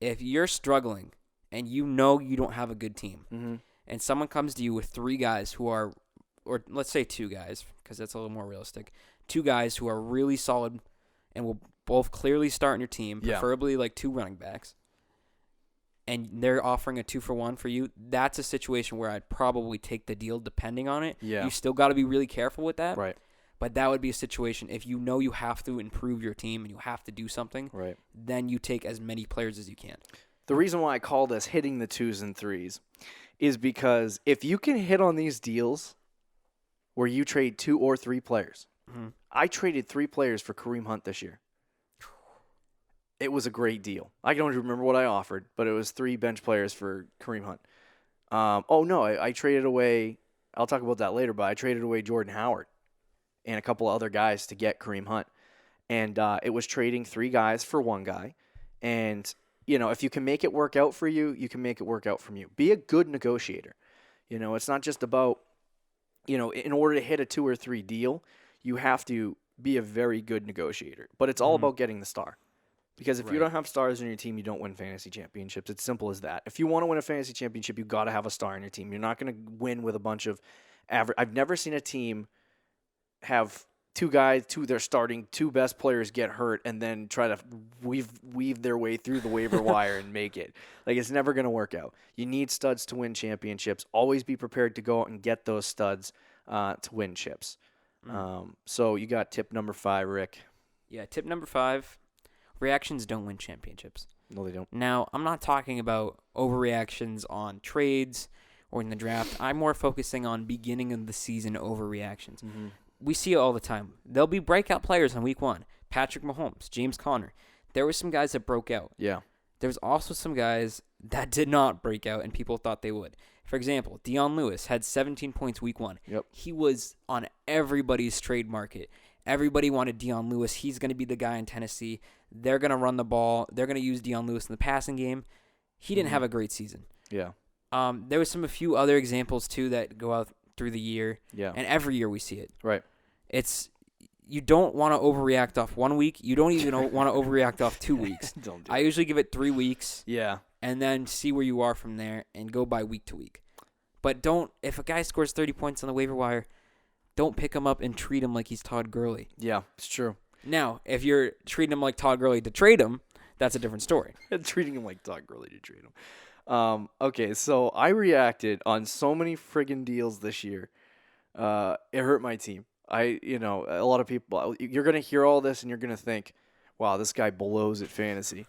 S3: if you're struggling and you know you don't have a good team, and someone comes to you with 3 guys who are, or let's say 2 guys, because that's a little more realistic, 2 guys who are really solid and will both clearly start in your team, preferably like 2 running backs, and they're offering a 2-for-1 for you, that's a situation where I'd probably take the deal depending on it.
S2: Yeah.
S3: You still got to be really careful with that.
S2: Right.
S3: But that would be a situation if you know you have to improve your team and you have to do something,
S2: Right.
S3: then you take as many players as you can.
S2: The reason why I call this hitting the 2s and 3s is because if you can hit on these deals where you trade 2 or 3 players, I traded 3 players for Kareem Hunt this year. It was a great deal. I don't remember what I offered, but it was 3 bench players for Kareem Hunt. I traded away, I'll talk about that later, but I traded away Jordan Howard and a couple of other guys to get Kareem Hunt. And it was trading 3 guys for 1 guy. And, if you can make it work out for you, you can make it work out from you. Be a good negotiator. It's not just about, in order to hit a 2 or 3 deal, you have to be a very good negotiator. But it's all about getting the star. Because if you don't have stars on your team, you don't win fantasy championships. It's simple as that. If you want to win a fantasy championship, you've got to have a star on your team. You're not going to win with a bunch of average. I've never seen a team have 2 guys, their starting 2 best players get hurt and then try to weave their way through the waiver wire and make it. Like, it's never going to work out. You need studs to win championships. Always be prepared to go out and get those studs to win chips. So you got tip number 5, Rick.
S3: Yeah, tip number 5, reactions don't win championships.
S2: No, they don't.
S3: Now, I'm not talking about overreactions on trades or in the draft. I'm more focusing on beginning of the season overreactions. We see it all the time. There'll be breakout players on week 1. Patrick Mahomes, James Conner. There were some guys that broke out.
S2: Yeah.
S3: There's also some guys that did not break out and people thought they would. For example, Dion Lewis had 17 points week 1.
S2: Yep.
S3: He was on everybody's trade market. Everybody wanted Dion Lewis. He's going to be the guy in Tennessee. They're going to run the ball. They're going to use Dion Lewis in the passing game. He didn't have a great season.
S2: Yeah.
S3: There was a few other examples, too, that go out through the year.
S2: Yeah.
S3: And every year we see it.
S2: Right.
S3: You don't want to overreact off 1 week. You don't even want to overreact off 2 weeks.
S2: Don't do
S3: I usually give it 3 weeks.
S2: Yeah.
S3: And then see where you are from there and go by week to week. But if a guy scores 30 points on the waiver wire, don't pick him up and treat him like he's Todd Gurley.
S2: Yeah, it's true.
S3: Now, if you're treating him like Todd Gurley to trade him, that's a different story.
S2: Treating him like Todd Gurley to trade him. Okay, so I reacted on so many friggin' deals this year. It hurt my team. A lot of people, you're going to hear all this and you're going to think, wow, this guy blows at fantasy.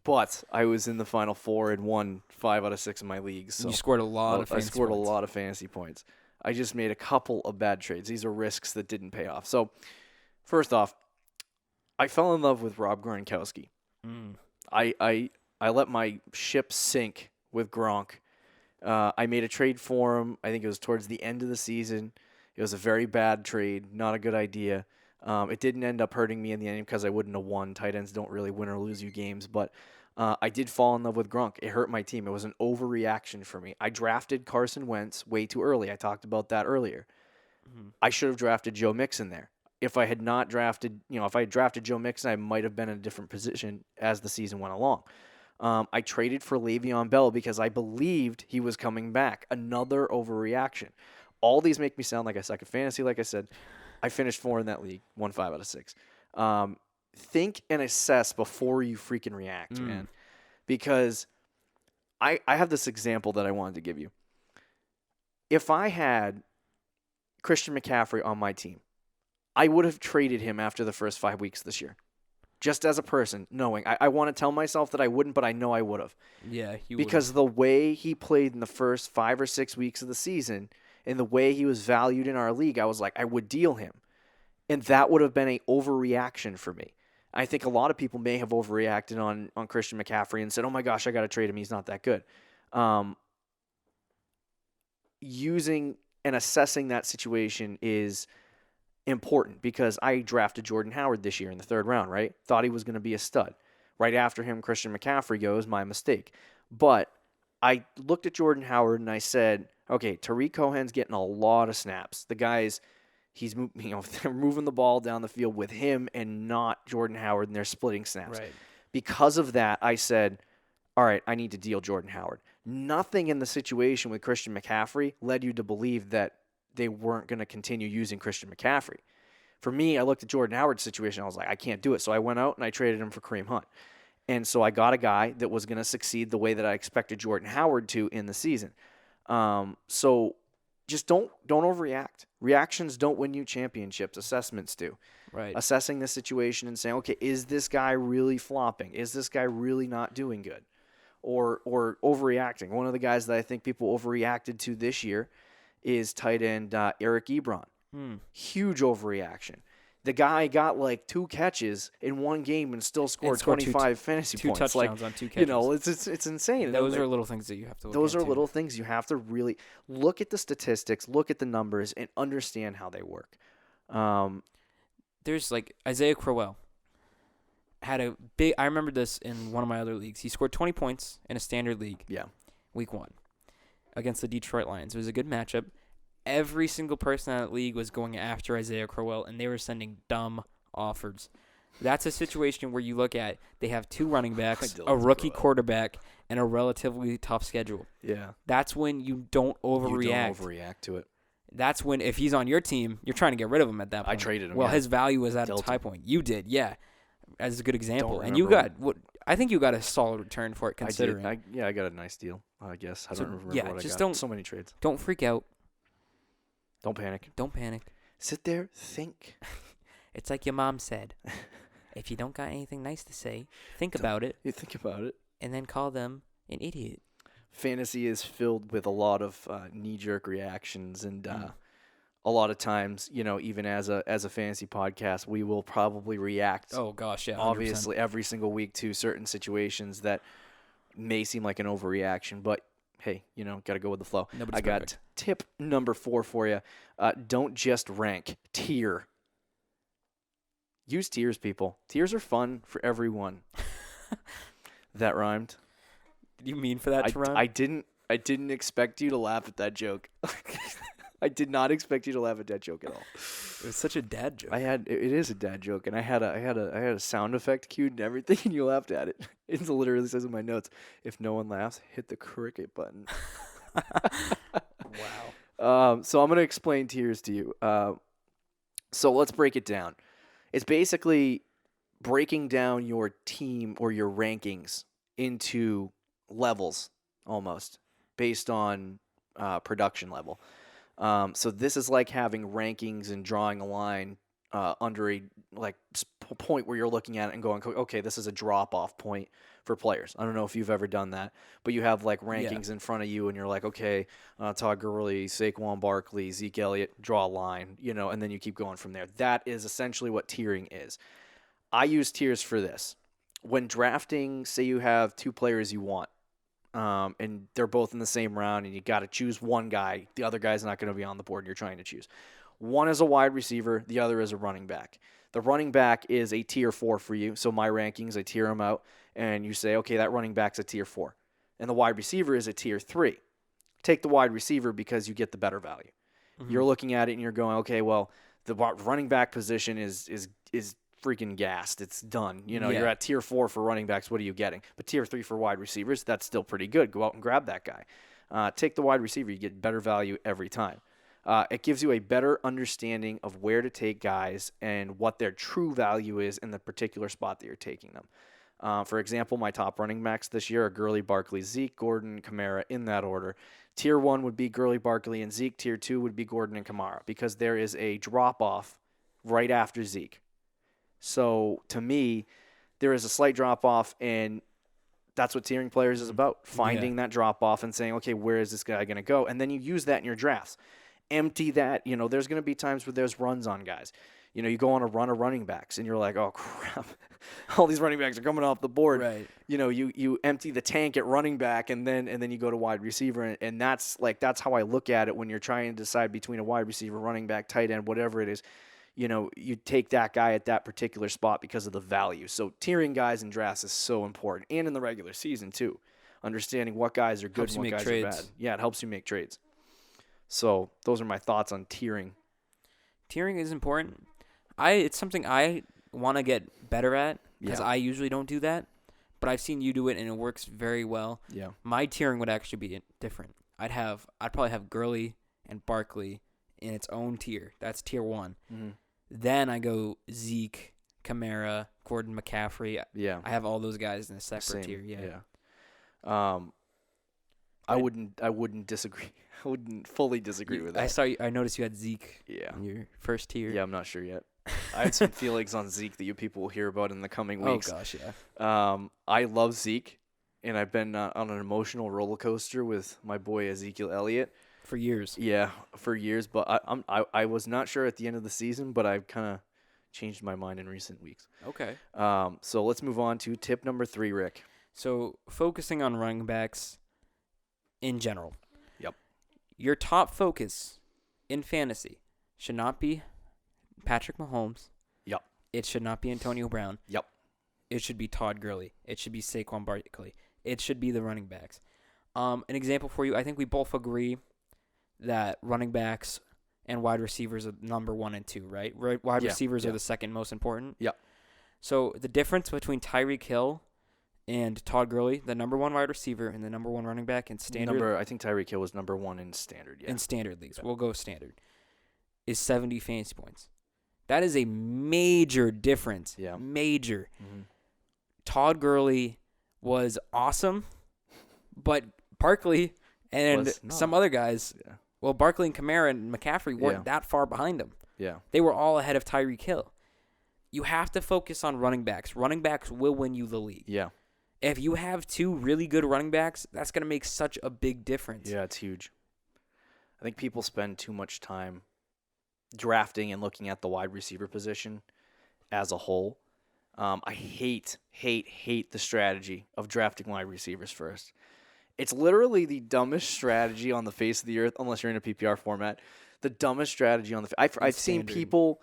S2: But I was in the Final Four and won 5 out of 6 of my leagues. So
S3: you scored a lot of fantasy points.
S2: I scored a lot of fantasy points. I just made a couple of bad trades. These are risks that didn't pay off. So, first off, I fell in love with Rob Gronkowski. I let my ship sink with Gronk. I made a trade for him. I think it was towards the end of the season. It was a very bad trade, not a good idea. It didn't end up hurting me in the end because I wouldn't have won. Tight ends don't really win or lose you games, but I did fall in love with Gronk. It hurt my team. It was an overreaction for me. I drafted Carson Wentz way too early. I talked about that earlier. I should have drafted Joe Mixon there. If I had not drafted, if I had drafted Joe Mixon, I might have been in a different position as the season went along. I traded for Le'Veon Bell because I believed he was coming back. Another overreaction. All these make me sound like I suck at fantasy. Like I said, I finished 4 in that league, won 5 out of 6. Think and assess before you freaking react, man. Because I have this example that I wanted to give you. If I had Christian McCaffrey on my team, I would have traded him after the first 5 weeks this year. Just as a person, knowing. I want to tell myself that I wouldn't, but I know I would have.
S3: Yeah,
S2: because the way he played in the first 5 or 6 weeks of the season, and the way he was valued in our league, I was like, I would deal him. And that would have been an overreaction for me. I think a lot of people may have overreacted on Christian McCaffrey and said, oh my gosh, I got to trade him. He's not that good. Using and assessing that situation is important because I drafted Jordan Howard this year in the 3rd round, right? Thought he was going to be a stud. Right after him, Christian McCaffrey goes, my mistake. But I looked at Jordan Howard and I said, okay, Tariq Cohen's getting a lot of snaps. The guy's, they're moving the ball down the field with him and not Jordan Howard, and they're splitting snaps.
S3: Right.
S2: Because of that, I said, all right, I need to deal Jordan Howard. Nothing in the situation with Christian McCaffrey led you to believe that they weren't going to continue using Christian McCaffrey. For me, I looked at Jordan Howard's situation. I was like, I can't do it. So I went out and I traded him for Kareem Hunt. And so I got a guy that was going to succeed the way that I expected Jordan Howard to in the season. So just don't overreact. Reactions don't win you championships. Assessments do.
S3: Right.
S2: Assessing the situation and saying, okay, is this guy really flopping? Is this guy really not doing good? Or overreacting. One of the guys that I think people overreacted to this year is tight end Eric Ebron. Huge overreaction. The guy got like 2 catches in one game and still scored 25 fantasy points.
S3: 2 touchdowns on 2 catches.
S2: It's insane.
S3: Those are little things that you have to look at.
S2: Those are little things you have to really look at the statistics, look at the numbers, and understand how they work.
S3: There's like Isaiah Crowell had a big. I remember this in one of my other leagues. He scored 20 points in a standard league.
S2: Yeah.
S3: Week 1 against the Detroit Lions. It was a good matchup. Every single person in that league was going after Isaiah Crowell, and they were sending dumb offers. That's a situation where you look at they have 2 running backs, a rookie quarterback, and a relatively tough schedule.
S2: Yeah.
S3: That's when you don't overreact.
S2: You don't overreact to it.
S3: That's when, if he's on your team, you're trying to get rid of him at that point.
S2: I traded him.
S3: Well,
S2: yeah.
S3: his value was at its high point. You did, yeah. As a good example.
S2: Don't
S3: And you
S2: remember
S3: got what I think you got a solid return for it, considering.
S2: I got a nice deal, I guess. I don't remember what I got.
S3: Don't,
S2: so many trades.
S3: Don't freak out.
S2: Don't panic.
S3: Don't panic.
S2: Sit there, think.
S3: It's like your mom said. If you don't got anything nice to say, think about it.
S2: You think about it.
S3: And then call them an idiot.
S2: Fantasy is filled with a lot of knee-jerk reactions, and a lot of times, even as a fantasy podcast, we will probably react.
S3: Oh gosh, yeah. 100%.
S2: Obviously, every single week to certain situations that may seem like an overreaction, but hey, got to go with the flow.
S3: Nobody's
S2: I got
S3: perfect.
S2: tip number 4 for you. Don't just rank. Tier. Use tiers, people. Tiers are fun for everyone. That rhymed.
S3: Did you mean for that to rhyme?
S2: I didn't expect you to laugh at that joke. I did not expect you to laugh at that joke at all.
S3: It was such a dad joke.
S2: It is a dad joke, and I had a sound effect cued and everything, and you laughed at it. It literally says in my notes, if no one laughs, hit the cricket button.
S3: Wow.
S2: So I'm gonna explain tiers to you. So let's break it down. It's basically breaking down your team or your rankings into levels, almost based on production level. So this is like having rankings and drawing a line under a point where you're looking at it and going, okay, this is a drop-off point for players. I don't know if you've ever done that, but you have rankings in front of you, and you're like, okay, Todd Gurley, Saquon Barkley, Zeke Elliott, draw a line, and then you keep going from there. That is essentially what tiering is. I use tiers for this. When drafting, say you have 2 players you want, and they're both in the same round, and you got to choose one guy. The other guy's not going to be on the board, and you're trying to choose. One is a wide receiver. The other is a running back. The running back is a tier 4 for you. So my rankings, I tier them out, and you say, okay, that running back's a tier 4. And the wide receiver is a tier 3. Take the wide receiver because you get the better value. Mm-hmm. You're looking at it, and you're going, okay, well, the running back position is freaking gassed. It's done. You're at tier 4 for running backs. What are you getting? But tier 3 for wide receivers, that's still pretty good. Go out and grab that guy. Take the wide receiver. You get better value every time. It gives you a better understanding of where to take guys and what their true value is in the particular spot that you're taking them. For example, my top running backs this year are Gurley, Barkley, Zeke, Gordon, Kamara, in that order. Tier 1 would be Gurley, Barkley, and Zeke. Tier 2 would be Gordon and Kamara because there is a drop-off right after Zeke. So, to me, there is a slight drop-off, and that's what tiering players is about, finding that drop-off and saying, okay, where is this guy going to go? And then you use that in your drafts. empty that. There's going to be times where there's runs on guys. You go on a run of running backs, and you're like, oh, crap. All these running backs are coming off the board.
S3: Right.
S2: You empty the tank at running back, and then you go to wide receiver, and that's how I look at it when you're trying to decide between a wide receiver, running back, tight end, whatever it is. You take that guy at that particular spot because of the value. So tiering guys in drafts is so important, and in the regular season too. Understanding what guys are good and what guys are bad. Yeah, it helps you make trades. So those are my thoughts on tiering.
S3: Tiering is important. It's something I want to get better at because I usually don't do that. But I've seen you do it, and it works very well.
S2: Yeah.
S3: My tiering would actually be different. I'd probably have Gurley and Barkley in its own tier. That's tier 1.
S2: Mm-hmm.
S3: Then I go Zeke, Kamara, Gordon, McCaffrey.
S2: Yeah.
S3: I have all those guys in a separate tier. Yeah.
S2: I wouldn't disagree. I wouldn't fully disagree with that.
S3: I noticed you had Zeke in your first tier.
S2: Yeah, I'm not sure yet. I have some feelings on Zeke that you people will hear about in the coming weeks.
S3: Oh, gosh, yeah.
S2: I love Zeke, and I've been on an emotional roller coaster with my boy Ezekiel Elliott.
S3: For years.
S2: Yeah, for years. But I was not sure at the end of the season, but I've kind of changed my mind in recent weeks.
S3: Okay.
S2: So let's move on to tip number 3, Rick.
S3: So focusing on running backs in general.
S2: Yep.
S3: Your top focus in fantasy should not be Patrick Mahomes.
S2: Yep.
S3: It should not be Antonio Brown.
S2: Yep.
S3: It should be Todd Gurley. It should be Saquon Barkley. It should be the running backs. An example for you, I think we both agree that running backs and wide receivers are number 1 and 2, right? Wide receivers are the second most important.
S2: Yep.
S3: So the difference between Tyreek Hill and Todd Gurley, the number 1 wide receiver and the number 1 running back in standard.
S2: I think Tyreek Hill was number 1 in standard. Yeah.
S3: In standard leagues, we'll go standard. Is 70 fantasy points. That is a major difference.
S2: Yeah.
S3: Major.
S2: Mm-hmm.
S3: Todd Gurley was awesome, but Barkley and some other guys, well, Barkley and Kamara and McCaffrey weren't that far behind him.
S2: Yeah.
S3: They were all ahead of Tyreek Hill. You have to focus on running backs. Running backs will win you the league.
S2: Yeah.
S3: If you have 2 really good running backs, that's going to make such a big difference.
S2: Yeah, it's huge. I think people spend too much time drafting and looking at the wide receiver position as a whole. I hate the strategy of drafting wide receivers first. It's literally the dumbest strategy on the face of the earth, unless you're in a PPR format. The dumbest strategy on the I've seen people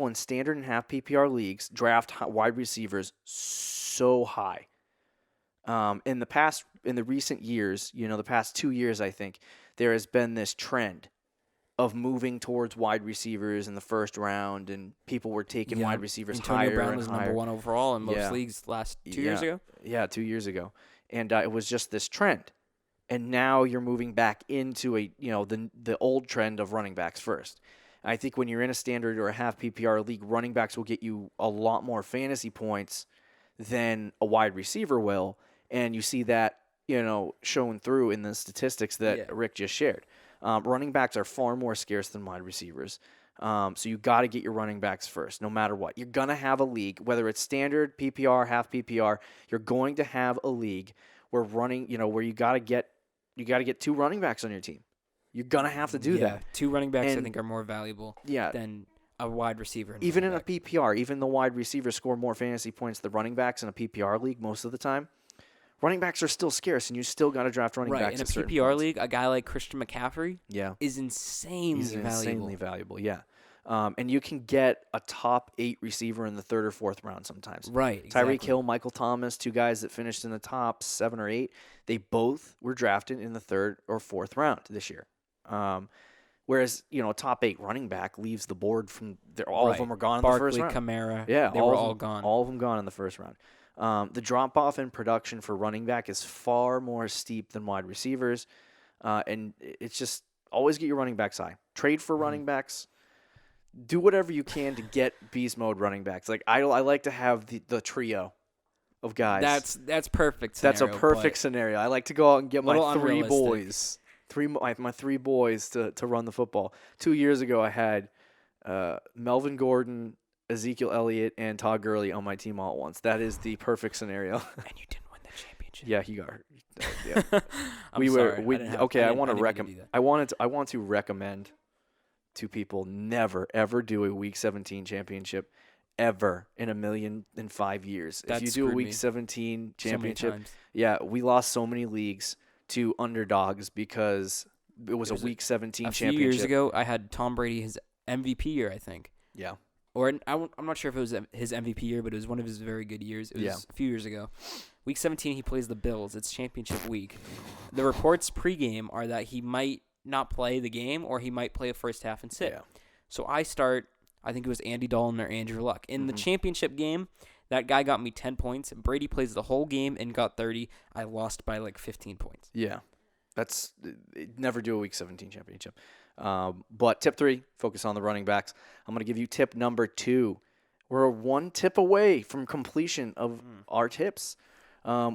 S2: in standard and half PPR leagues draft wide receivers so high. In the recent years, the past 2 years, I think there has been this trend of moving towards wide receivers in the first round, and people were taking wide receivers higher and higher.
S3: Antonio Brown was number 1 overall in most leagues last 2 years ago.
S2: Yeah, 2 years ago. And it was just this trend. And now you're moving back into the old trend of running backs first. And I think when you're in a standard or a half PPR league, running backs will get you a lot more fantasy points than a wide receiver will. And you see that, shown through in the statistics that Rick just shared. Running backs are far more scarce than wide receivers. So you got to get your running backs first, no matter what. You're going to have a league, whether it's standard, PPR, half PPR, you're going to have a league where where you got to get 2 running backs on your team. You're going to have to do that.
S3: 2 running backs I think are more valuable than a wide receiver.
S2: Even in a PPR, even the wide receivers score more fantasy points than running backs in a PPR league most of the time. Running backs are still scarce, and you still got to draft running backs.
S3: In a PPR league, a guy like Christian McCaffrey is insanely valuable.
S2: Insanely valuable, yeah. And you can get a top 8 receiver in the 3rd or 4th round sometimes.
S3: Right, exactly.
S2: Tyreek Hill, Michael Thomas, 2 guys that finished in the top 7 or 8, they both were drafted in the 3rd or 4th round this year. Whereas, a top 8 running back leaves the board from there. All of them are gone in the first round.
S3: Kamara,
S2: they
S3: were all gone.
S2: All of them gone in the first round. The drop-off in production for running back is far more steep than wide receivers. And it's just always get your running backs high. Trade for running backs. Do whatever you can to get beast mode running backs. Like I like to have the trio of guys.
S3: That's perfect scenario.
S2: That's a perfect scenario. I like to go out and get my 3 boys. My 3 boys to run the football. 2 years ago I had Melvin Gordon, Ezekiel Elliott, and Todd Gurley on my team all at once. That is the perfect scenario.
S3: And you didn't win the championship. coach.
S2: Yeah, he got hurt. Yeah.
S3: I'm sorry.
S2: I want to recommend. I want to recommend to people never ever do a Week 17 championship ever in 1,000,005 years.
S3: That
S2: if you do a
S3: screwed
S2: Week
S3: me
S2: 17
S3: so many
S2: championship,
S3: times.
S2: yeah, we lost so many leagues to underdogs because it was a
S3: There's
S2: Week 17
S3: A
S2: championship.
S3: few years ago, I had Tom Brady his MVP year, I think.
S2: Yeah.
S3: Or I'm not sure if it was his MVP year, but it was one of his very good years. It was a few years ago. Week 17, he plays the Bills. It's championship week. The reports pregame are that he might not play the game or he might play a first half and sit.
S2: Yeah.
S3: So I think it was Andy Dalton or Andrew Luck. In the championship game, that guy got me 10 points. Brady plays the whole game and got 30. I lost by like 15 points.
S2: Yeah. Never do a Week 17 championship. But tip 3, focus on the running backs. I'm going to give you tip number 2. We're 1 tip away from completion of our tips.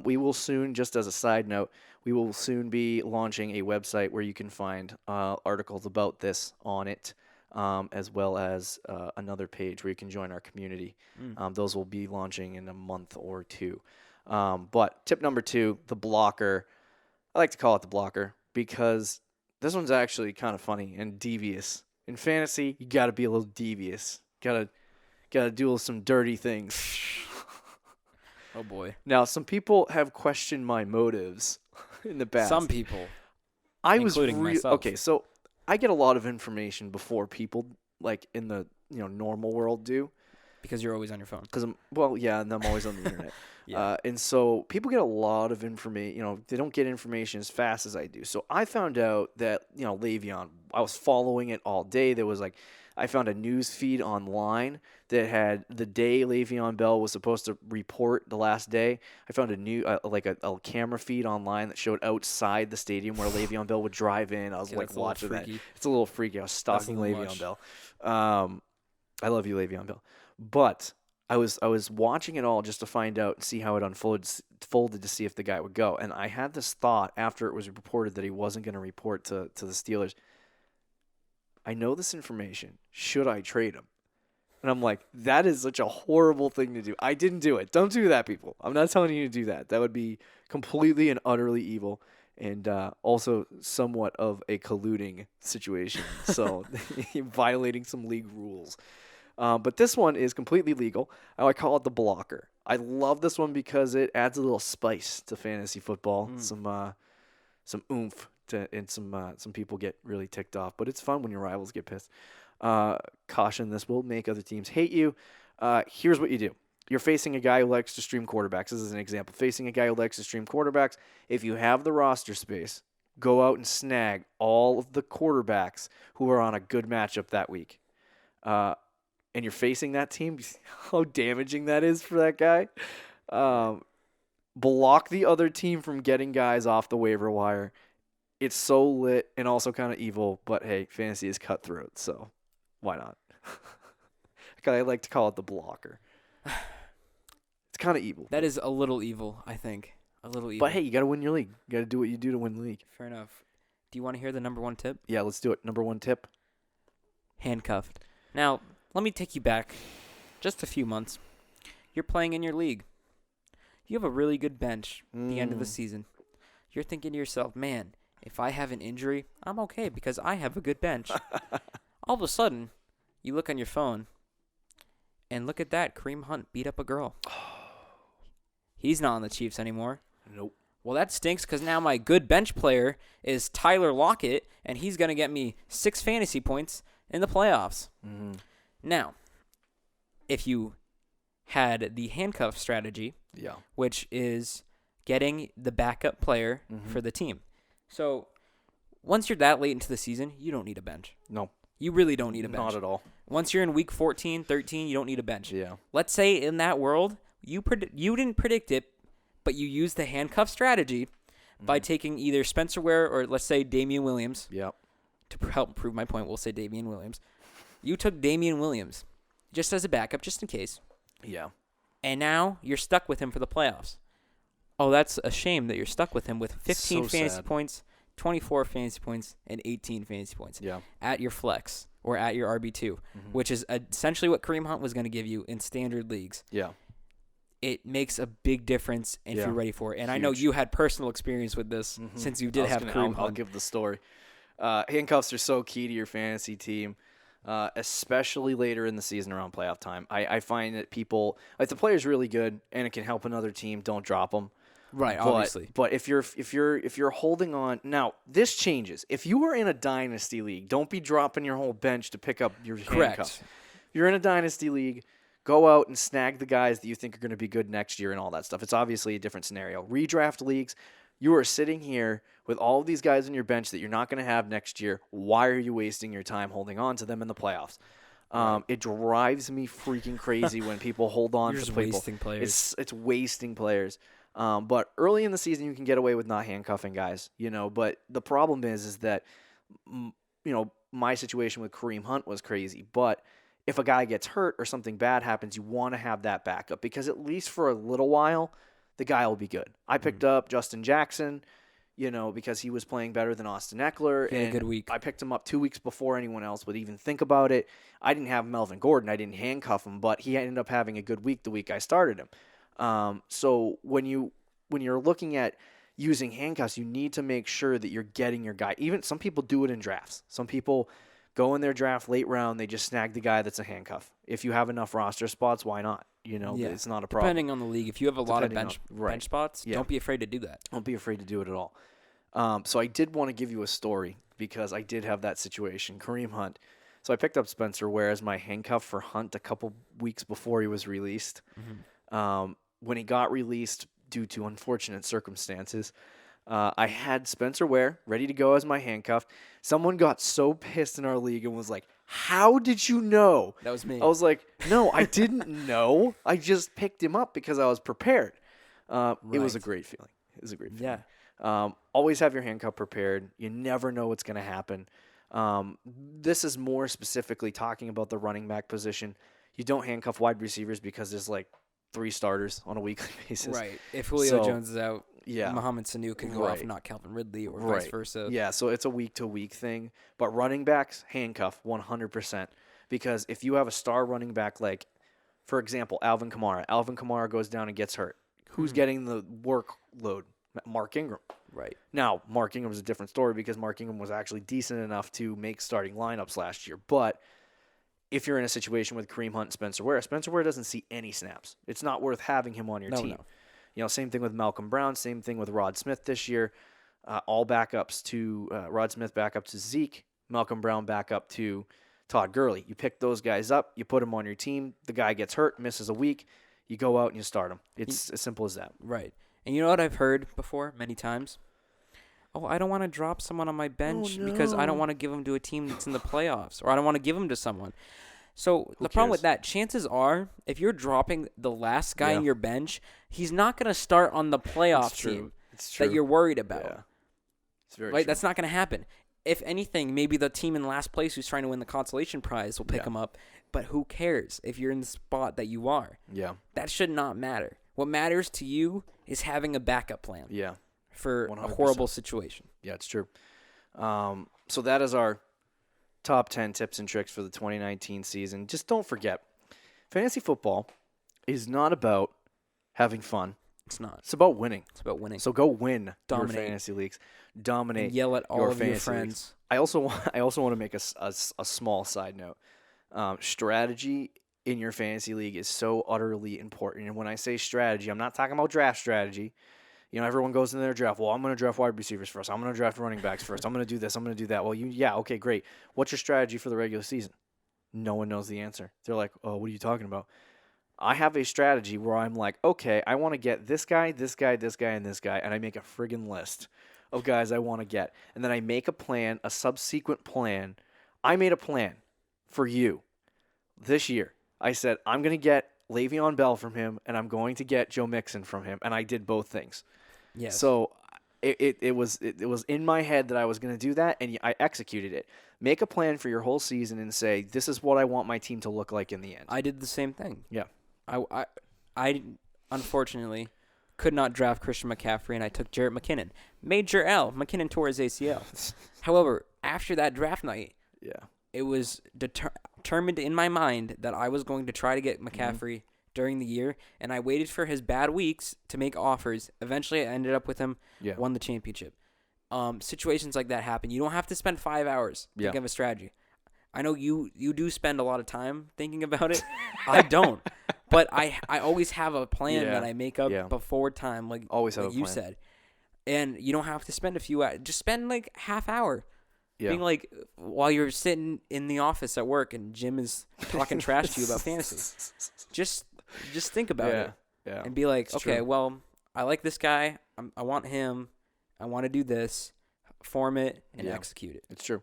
S2: We will soon, just as a side note, we will soon be launching a website where you can find articles about this on it, as well as another page where you can join our community. Those will be launching in a month or 2. But tip number 2, the blocker. I like to call it the blocker because this one's actually kind of funny and devious. In fantasy, you got to be a little devious. Got to do some dirty things.
S3: Oh boy.
S2: Now, some people have questioned my motives in the past.
S3: Some people,
S2: including
S3: myself.
S2: Okay, so I get a lot of information before people like in the normal world do.
S3: Because you're always on your phone.
S2: And I'm always on the internet. Yeah. And so people get a lot of information. They don't get information as fast as I do. So I found out that Le'Veon. I was following it all day. There was I found a news feed online that had the day Le'Veon Bell was supposed to report the last day. I found a camera feed online that showed outside the stadium where Le'Veon Bell would drive in. I was watching that. It's a little freaky. I was stalking Le'Veon Bell. I love you, Le'Veon Bell. But I was watching it all just to find out and see how it unfolded to see if the guy would go. And I had this thought after it was reported that he wasn't going to report to the Steelers. I know this information. Should I trade him? And I'm like, that is such a horrible thing to do. I didn't do it. Don't do that, people. I'm not telling you to do that. That would be completely and utterly evil and also somewhat of a colluding situation. So violating some league rules. But this one is completely legal. I call it the blocker. I love this one because it adds a little spice to fantasy football, some oomph, and some people get really ticked off. But it's fun when your rivals get pissed. Caution: this will make other teams hate you. Here's what you do: you're facing a guy who likes to stream quarterbacks. This is an example. Facing a guy who likes to stream quarterbacks. If you have the roster space, go out and snag all of the quarterbacks who are on a good matchup that week. And you're facing that team, how damaging that is for that guy. Block the other team from getting guys off the waiver wire. It's so lit and also kind of evil, but hey, fantasy is cutthroat, so why not? I like to call it the blocker. It's kind of evil.
S3: That is a little evil, I think. A little evil.
S2: But hey, you got to win your league. You got to do what you do to win the league.
S3: Fair enough. Do you want to hear the number 1 tip?
S2: Yeah, let's do it. Number 1 tip.
S3: Handcuffed. Now, let me take you back just a few months. You're playing in your league. You have a really good bench at the end of the season. You're thinking to yourself, man, if I have an injury, I'm okay because I have a good bench. All of a sudden, you look on your phone, and look at that. Kareem Hunt beat up a girl. He's not on the Chiefs anymore.
S2: Nope.
S3: Well, that stinks because now my good bench player is Tyler Lockett, and he's going to get me 6 fantasy points in the playoffs.
S2: Mm-hmm.
S3: Now, if you had the handcuff strategy, which is getting the backup player for the team. So, once you're that late into the season, you don't need a bench.
S2: No.
S3: You really don't need a bench.
S2: Not at all.
S3: Once you're in week 14, 13, you don't need a bench.
S2: Yeah.
S3: Let's say in that world, you didn't predict it, but you used the handcuff strategy by taking either Spencer Ware or, let's say, Damian Williams.
S2: Yep.
S3: To help prove my point, we'll say Damian Williams. You took Damian Williams just as a backup, just in case.
S2: Yeah.
S3: And now you're stuck with him for the playoffs. Oh, that's a shame that you're stuck with him with 15 fantasy points, 24 fantasy points, and 18 fantasy points at your flex or at your RB2, which is essentially what Kareem Hunt was going to give you in standard leagues.
S2: Yeah.
S3: it makes a big difference if you're ready for it. And I know
S2: Huge.
S3: you had personal experience with this since you did have Kareem
S2: I'll
S3: Hunt.
S2: give the story. Handcuffs are so key to your fantasy team, especially later in the season around playoff time. I find that people, if the player's really good and it can help another team, don't drop them.
S3: Right, obviously.
S2: But if you're holding on now, this changes. If you are in a dynasty league, don't be dropping your whole bench to pick up your handcuffs. If you're in a dynasty league, go out and snag the guys that you think are going to be good next year and all that stuff. It's obviously a different scenario. Redraft leagues, you are sitting here with all of these guys on your bench that you're not going to have next year. Why are you wasting your time holding on to them in the playoffs? It drives me freaking crazy when people hold on to people.
S3: Wasting players.
S2: It's wasting players. But early in the season, you can get away with not handcuffing guys, But the problem is that, my situation with Kareem Hunt was crazy. But if a guy gets hurt or something bad happens, you want to have that backup because at least for a little while, the guy will be good. I picked up Justin Jackson, because he was playing better than Austin Eckler.
S3: He had a good week.
S2: I picked him up 2 weeks before anyone else would even think about it. I didn't have Melvin Gordon. I didn't handcuff him, but he ended up having a good week the week I started him. So when you're looking at using handcuffs, you need to make sure that you're getting your guy. Even some people do it in drafts. Some people go in their draft late round, they just snag the guy that's a handcuff. If you have enough roster spots, why not? It's not a problem.
S3: Depending on the league, if you have a lot of bench spots, don't be afraid to do that.
S2: Don't be afraid to do it at all. So I did want to give you a story because I did have that situation. Kareem Hunt. So I picked up Spencer Ware as my handcuff for Hunt a couple weeks before he was released. When he got released due to unfortunate circumstances, I had Spencer Ware ready to go as my handcuff. Someone got so pissed in our league and was like, "How did you know?"
S3: That was me.
S2: I was like, "No, I didn't know. I just picked him up because I was prepared." It was a great feeling. Always have your handcuff prepared. You never know what's going to happen. This is more specifically talking about the running back position. You don't handcuff wide receivers because there's like 3 starters on a weekly basis.
S3: Right. If Julio Jones is out,
S2: yeah,
S3: Mohamed Sanu could go off and not Calvin Ridley or vice versa.
S2: Yeah, so it's a week-to-week thing. But running backs, handcuff 100%. Because if you have a star running back like, for example, Alvin Kamara goes down and gets hurt. Who's getting the workload? Mark Ingram.
S3: Right.
S2: Now, Mark Ingram is a different story because Mark Ingram was actually decent enough to make starting lineups last year. But if you're in a situation with Kareem Hunt and Spencer Ware doesn't see any snaps. It's not worth having him on your team. No. Same thing with Malcolm Brown, same thing with Rod Smith this year. All backups to Rod Smith backup to Zeke, Malcolm Brown backup to Todd Gurley. You pick those guys up, you put them on your team, the guy gets hurt, misses a week, you go out and you start him. It's as simple as that.
S3: Right. And you know what I've heard before many times? Oh, I don't want to drop someone on my bench because I don't want to give them to a team that's in the playoffs, or I don't want to give them to someone. So the problem with that, chances are, if you're dropping the last guy in your bench, he's not going to start on the playoff team that you're worried about.
S2: Yeah. It's very
S3: right?
S2: true.
S3: That's not going to happen. If anything, maybe the team in last place who's trying to win the consolation prize will pick him up. But who cares if you're in the spot that you are?
S2: Yeah.
S3: That should not matter. What matters to you is having a backup plan.
S2: Yeah.
S3: For
S2: 100%.
S3: a horrible situation.
S2: Yeah, it's true. So that is our top 10 tips and tricks for the 2019 season. Just don't forget, fantasy football is not about having fun.
S3: It's not.
S2: It's about winning.
S3: It's about winning.
S2: So go win your
S3: Dominate.
S2: fantasy leagues. Dominate.
S3: And yell at all of your friends.
S2: Leagues. I also want to make a small side note. Strategy in your fantasy league is so utterly important. And when I say strategy, I'm not talking about draft strategy. Everyone goes into their draft. Well, I'm going to draft wide receivers first. I'm going to draft running backs first. I'm going to do this. I'm going to do that. Well, okay, great. What's your strategy for the regular season? No one knows the answer. They're like, oh, what are you talking about? I have a strategy where I'm like, okay, I want to get this guy, this guy, this guy, and this guy, and I make a friggin' list of guys I want to get. And then I make a plan, a subsequent plan. I made a plan for you this year. I said, I'm going to get Le'Veon Bell from him, and I'm going to get Joe Mixon from him, and I did both things.
S3: Yes.
S2: So it was in my head that I was going to do that, and I executed it. Make a plan for your whole season and say, this is what I want my team to look like in the end.
S3: I did the same thing.
S2: Yeah.
S3: I unfortunately could not draft Christian McCaffrey, and I took Jarrett McKinnon. Major L. McKinnon tore his ACL. However, after that draft night, it was determined in my mind that I was going to try to get McCaffrey during the year, and I waited for his bad weeks to make offers. Eventually, I ended up with him, won the championship. Situations like that happen. You don't have to spend 5 hours thinking of a strategy. I know you do spend a lot of time thinking about it. I don't. But I always have a plan that I make up before time, like you said. And you don't have to spend a few hours. Just spend like half hour. Yeah. Being like, while you're sitting in the office at work and Jim is talking trash to you about fantasy. Just think about it. Yeah. And be like, okay, well, I like this guy. I want him. I want to do this. Form it and execute it.
S2: It's true.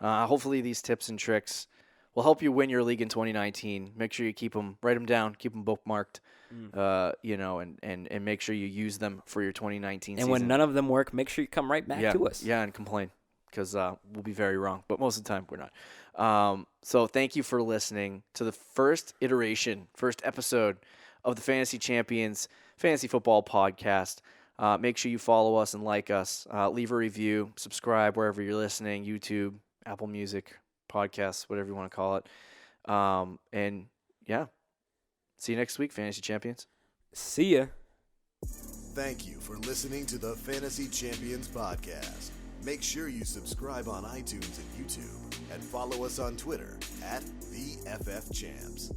S2: Hopefully these tips and tricks will help you win your league in 2019. Make sure you write them down, keep them bookmarked, and make sure you use them for your 2019 season.
S3: And when none of them work, make sure you come right back to us.
S2: Yeah, and complain, because we'll be very wrong. But most of the time, we're not. So thank you for listening to the first episode of the Fantasy Champions Fantasy Football Podcast. Make sure you follow us and like us. Leave a review, subscribe wherever you're listening, YouTube, Apple Music, podcasts, whatever you want to call it. See you next week, Fantasy Champions.
S3: See ya.
S1: Thank you for listening to the Fantasy Champions Podcast. Make sure you subscribe on iTunes and YouTube, and follow us on Twitter @TheFFChamps.